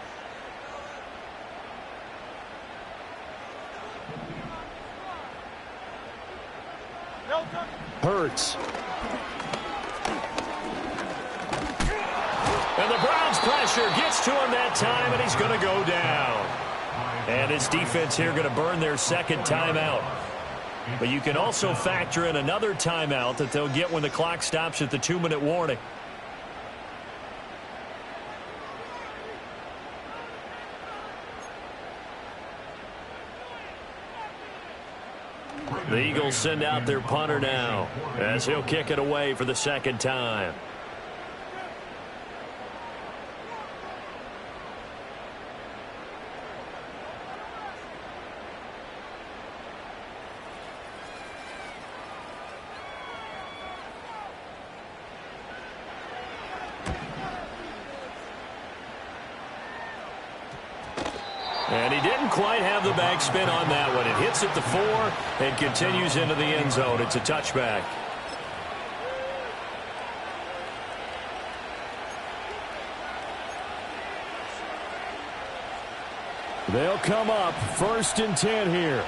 Speaker 5: Hurts.
Speaker 2: And the Browns pressure gets to him that time, and he's going to go down. And his defense here going to burn their 2nd timeout. But you can also factor in another timeout that they'll get when the clock stops at the 2-minute warning. The Eagles send out their punter now as he'll kick it away for the 2nd time. And he didn't quite have the backspin on that one. It hits at the 4 and continues into the end zone. It's a touchback.
Speaker 5: They'll come up 1st and 10 here.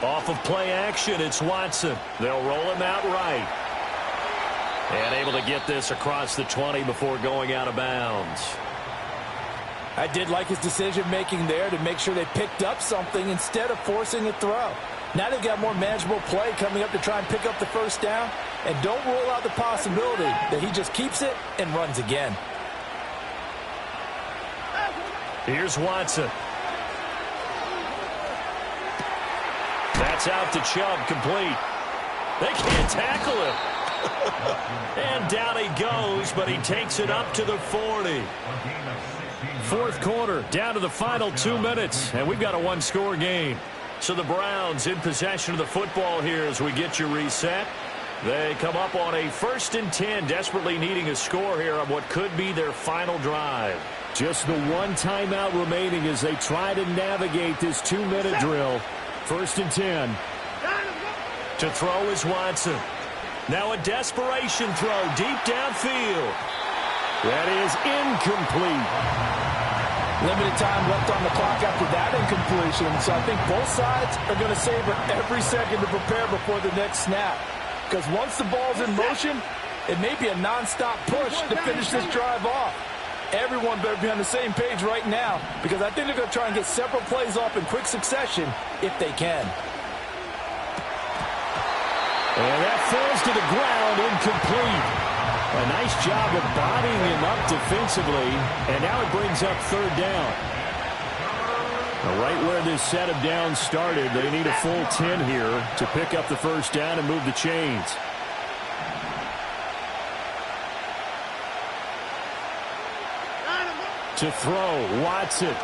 Speaker 2: Off of play action, it's Watson. They'll roll him out right. And able to get this across the 20 before going out of bounds.
Speaker 4: I did like his decision-making there to make sure they picked up something instead of forcing a throw. Now they've got more manageable play coming up to try and pick up the 1st down. And don't rule out the possibility that he just keeps it and runs again.
Speaker 2: Here's Watson. That's out to Chubb, complete. They can't tackle him. And down he goes, but he takes it up to the 40. 4th quarter, down to the final 2 minutes, and we've got a 1-score game. So the Browns in possession of the football here as we get you reset. They come up on a 1st and 10, desperately needing a score here on what could be their final drive.
Speaker 5: Just the 1 timeout remaining as they try to navigate this 2-minute drill. 1st and 10.
Speaker 2: To throw is Watson. Now a desperation throw deep downfield.
Speaker 5: That is incomplete.
Speaker 4: Limited time left on the clock after that incompletion, so I think both sides are going to savor every second to prepare before the next snap. Because once the ball's in motion, it may be a non-stop push to finish this drive off. Everyone better be on the same page right now, because I think they're going to try and get several plays off in quick succession if they can.
Speaker 5: And that falls to the ground, incomplete. A nice job of bodying him up defensively, and now it brings up 3rd down. Right where this set of downs started, they need a full 10 here to pick up the 1st down and move the chains. To throw, Watson.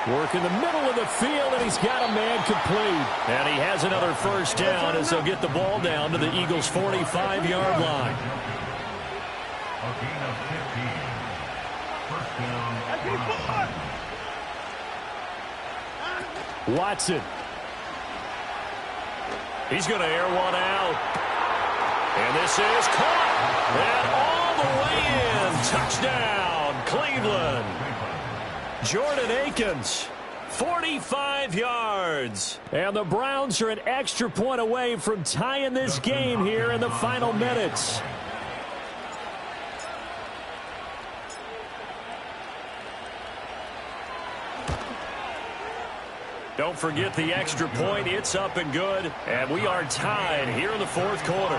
Speaker 5: Work in the middle of the field, and he's got a man complete.
Speaker 2: And he has another 1st down as they'll get the ball down to the Eagles' 45-yard line.
Speaker 6: A gain of 15. 1st down.
Speaker 5: Watson.
Speaker 2: He's going to air one out. And this is caught. And all the way in. Touchdown, Cleveland. Jordan Akins, 45 yards.
Speaker 5: And the Browns are an extra point away from tying this game here in the final minutes.
Speaker 2: Don't forget the extra point. It's up and good. And we are tied here in the fourth quarter.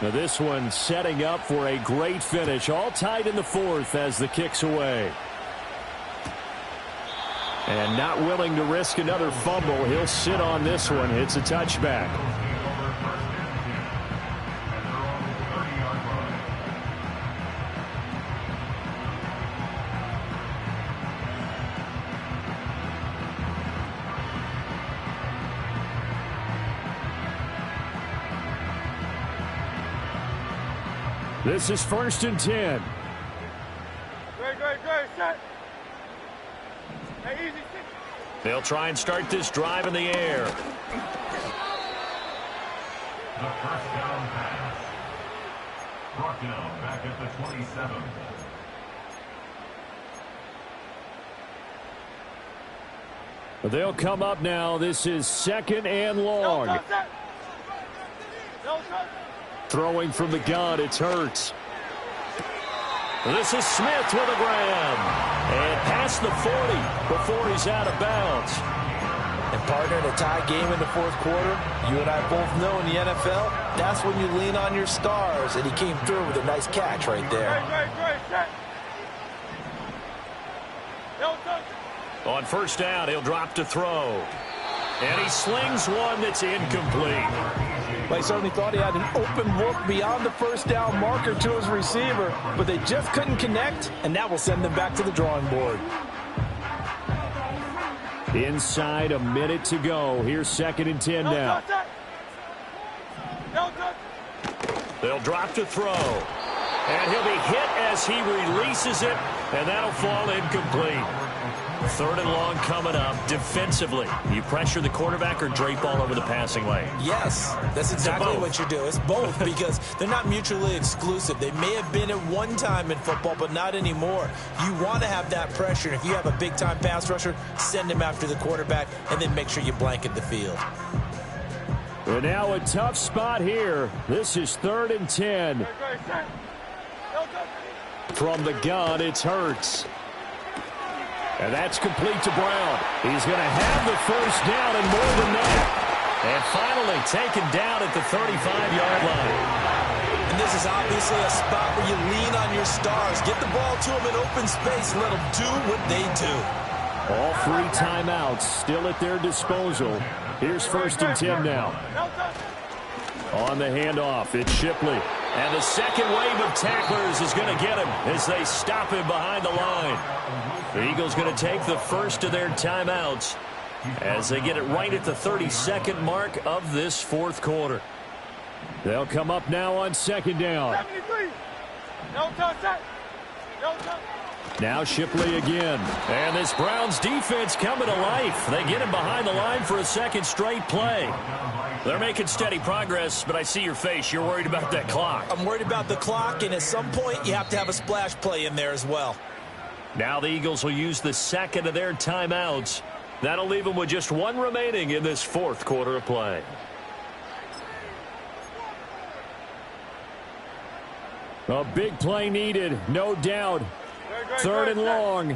Speaker 5: Now this one setting up for a great finish. All tied in the fourth as the kick's away. And not willing to risk another fumble. He'll sit on this one. It's a touchback. This is 1st and 10.
Speaker 3: Great, set. Hey, easy, sit.
Speaker 2: They'll try and start this drive in the air.
Speaker 6: The first down pass. Brought down back at the 27.
Speaker 5: They'll come up now. This is 2nd and long.
Speaker 3: No touch.
Speaker 5: Throwing from the gun, it's Hurts.
Speaker 2: This is Smith with a grab. And past the 40 before he's out of bounds.
Speaker 4: And partner, in a tie game in the fourth quarter, you and I both know in the NFL, that's when you lean on your stars. And he came through with a nice catch right there.
Speaker 3: Great, set. No touch.
Speaker 2: On first down, he'll drop to throw. And he slings one that's incomplete.
Speaker 4: Well, he certainly thought he had an open look beyond the first down marker to his receiver, but they just couldn't connect, and that will send them back to the drawing board.
Speaker 5: Inside a minute to go. Here's 2nd and 10 now.
Speaker 3: No touch.
Speaker 2: They'll drop to throw. And he'll be hit as he releases it, and that'll fall incomplete. 3rd and long coming up. Defensively, you pressure the quarterback or drape all over the passing lane?
Speaker 1: Yes, that's exactly what you do. It's both because they're not mutually exclusive. They may have been at one time in football, but not anymore. You want to have that pressure. And if you have a big-time pass rusher, send him after the quarterback and then make sure you blanket the field.
Speaker 5: And now a tough spot here. This is 3rd and 10.
Speaker 3: Great, set. No touch.
Speaker 5: From the gun, it's Hurts. And that's complete to Brown. He's going to have the first down and more than that. And finally taken down at the 35-yard line.
Speaker 1: And this is obviously a spot where you lean on your stars. Get the ball to them in open space. Let them do what they do.
Speaker 5: All 3 timeouts still at their disposal. Here's 1st and 10 now.
Speaker 3: No touch.
Speaker 5: On the handoff, it's Shipley.
Speaker 2: And the second wave of tacklers is going to get him as they stop him behind the line. The Eagles going to take the first of their timeouts as they get it right at the 32nd mark of this fourth quarter.
Speaker 5: They'll come up now on 2nd down.
Speaker 3: 73. No touch, set. No touch.
Speaker 5: Now Shipley again.
Speaker 2: And this Browns defense coming to life. They get him behind the line for a second straight play. They're making steady progress, but I see your face. You're worried about that clock.
Speaker 1: I'm worried about the clock, and at some point you have to have a splash play in there as well.
Speaker 2: Now the Eagles will use the second of their timeouts. That'll leave them with just 1 remaining in this fourth quarter of play.
Speaker 5: A big play needed, no doubt.
Speaker 3: Great,
Speaker 5: 3rd and
Speaker 3: set.
Speaker 5: long.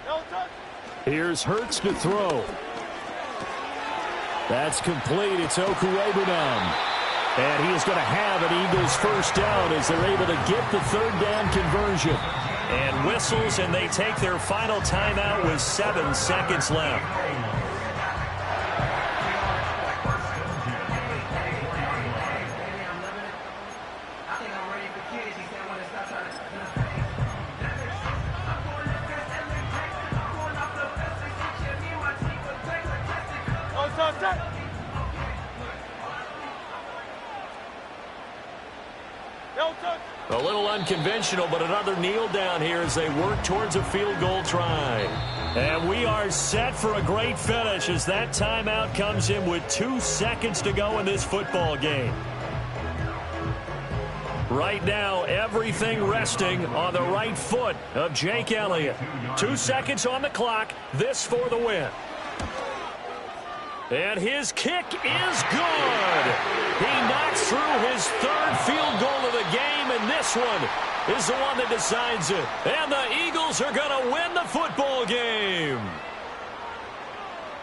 Speaker 3: No touch.
Speaker 5: Here's Hurts to throw. That's complete. It's Okuwebunam. And he is going to have an Eagles first down as they're able to get the 3rd down conversion.
Speaker 2: And whistles, and they take their final timeout with 7 seconds left.
Speaker 3: No touch, set. No touch.
Speaker 2: A little unconventional, but another kneel down here as they work towards a field goal try. And we are set for a great finish as that timeout comes in with 2 seconds to go in this football game. Right now, everything resting on the right foot of Jake Elliott. 2 seconds on the clock. This for the win. And his kick is good. He knocks through his 3rd field goal of the game, and this one is the one that decides it. And the Eagles are going to win the football game.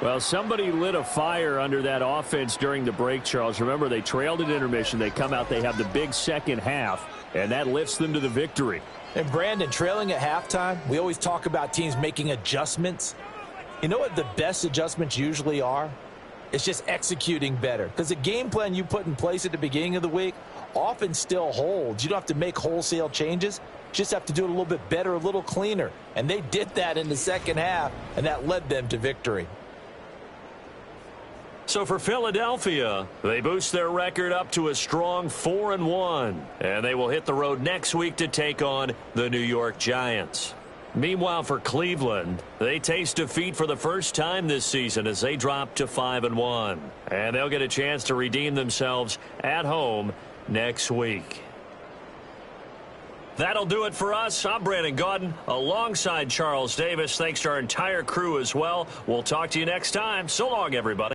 Speaker 5: Well, somebody lit a fire under that offense during the break, Charles. Remember, they trailed at intermission. They come out, they have the big second half, and that lifts them to the victory.
Speaker 4: And, Brandon, trailing at halftime, we always talk about teams making adjustments. You know what the best adjustments usually are? It's just executing better. Because the game plan you put in place at the beginning of the week often still holds. You don't have to make wholesale changes. Just have to do it a little bit better, a little cleaner. And they did that in the second half, and that led them to victory.
Speaker 2: So for Philadelphia, they boost their record up to a strong 4-1. And they will hit the road next week to take on the New York Giants. Meanwhile, for Cleveland, they taste defeat for the first time this season as they drop to 5-1. And they'll get a chance to redeem themselves at home next week. That'll do it for us. I'm Brandon Gaudin alongside Charles Davis. Thanks to our entire crew as well. We'll talk to you next time. So long, everybody.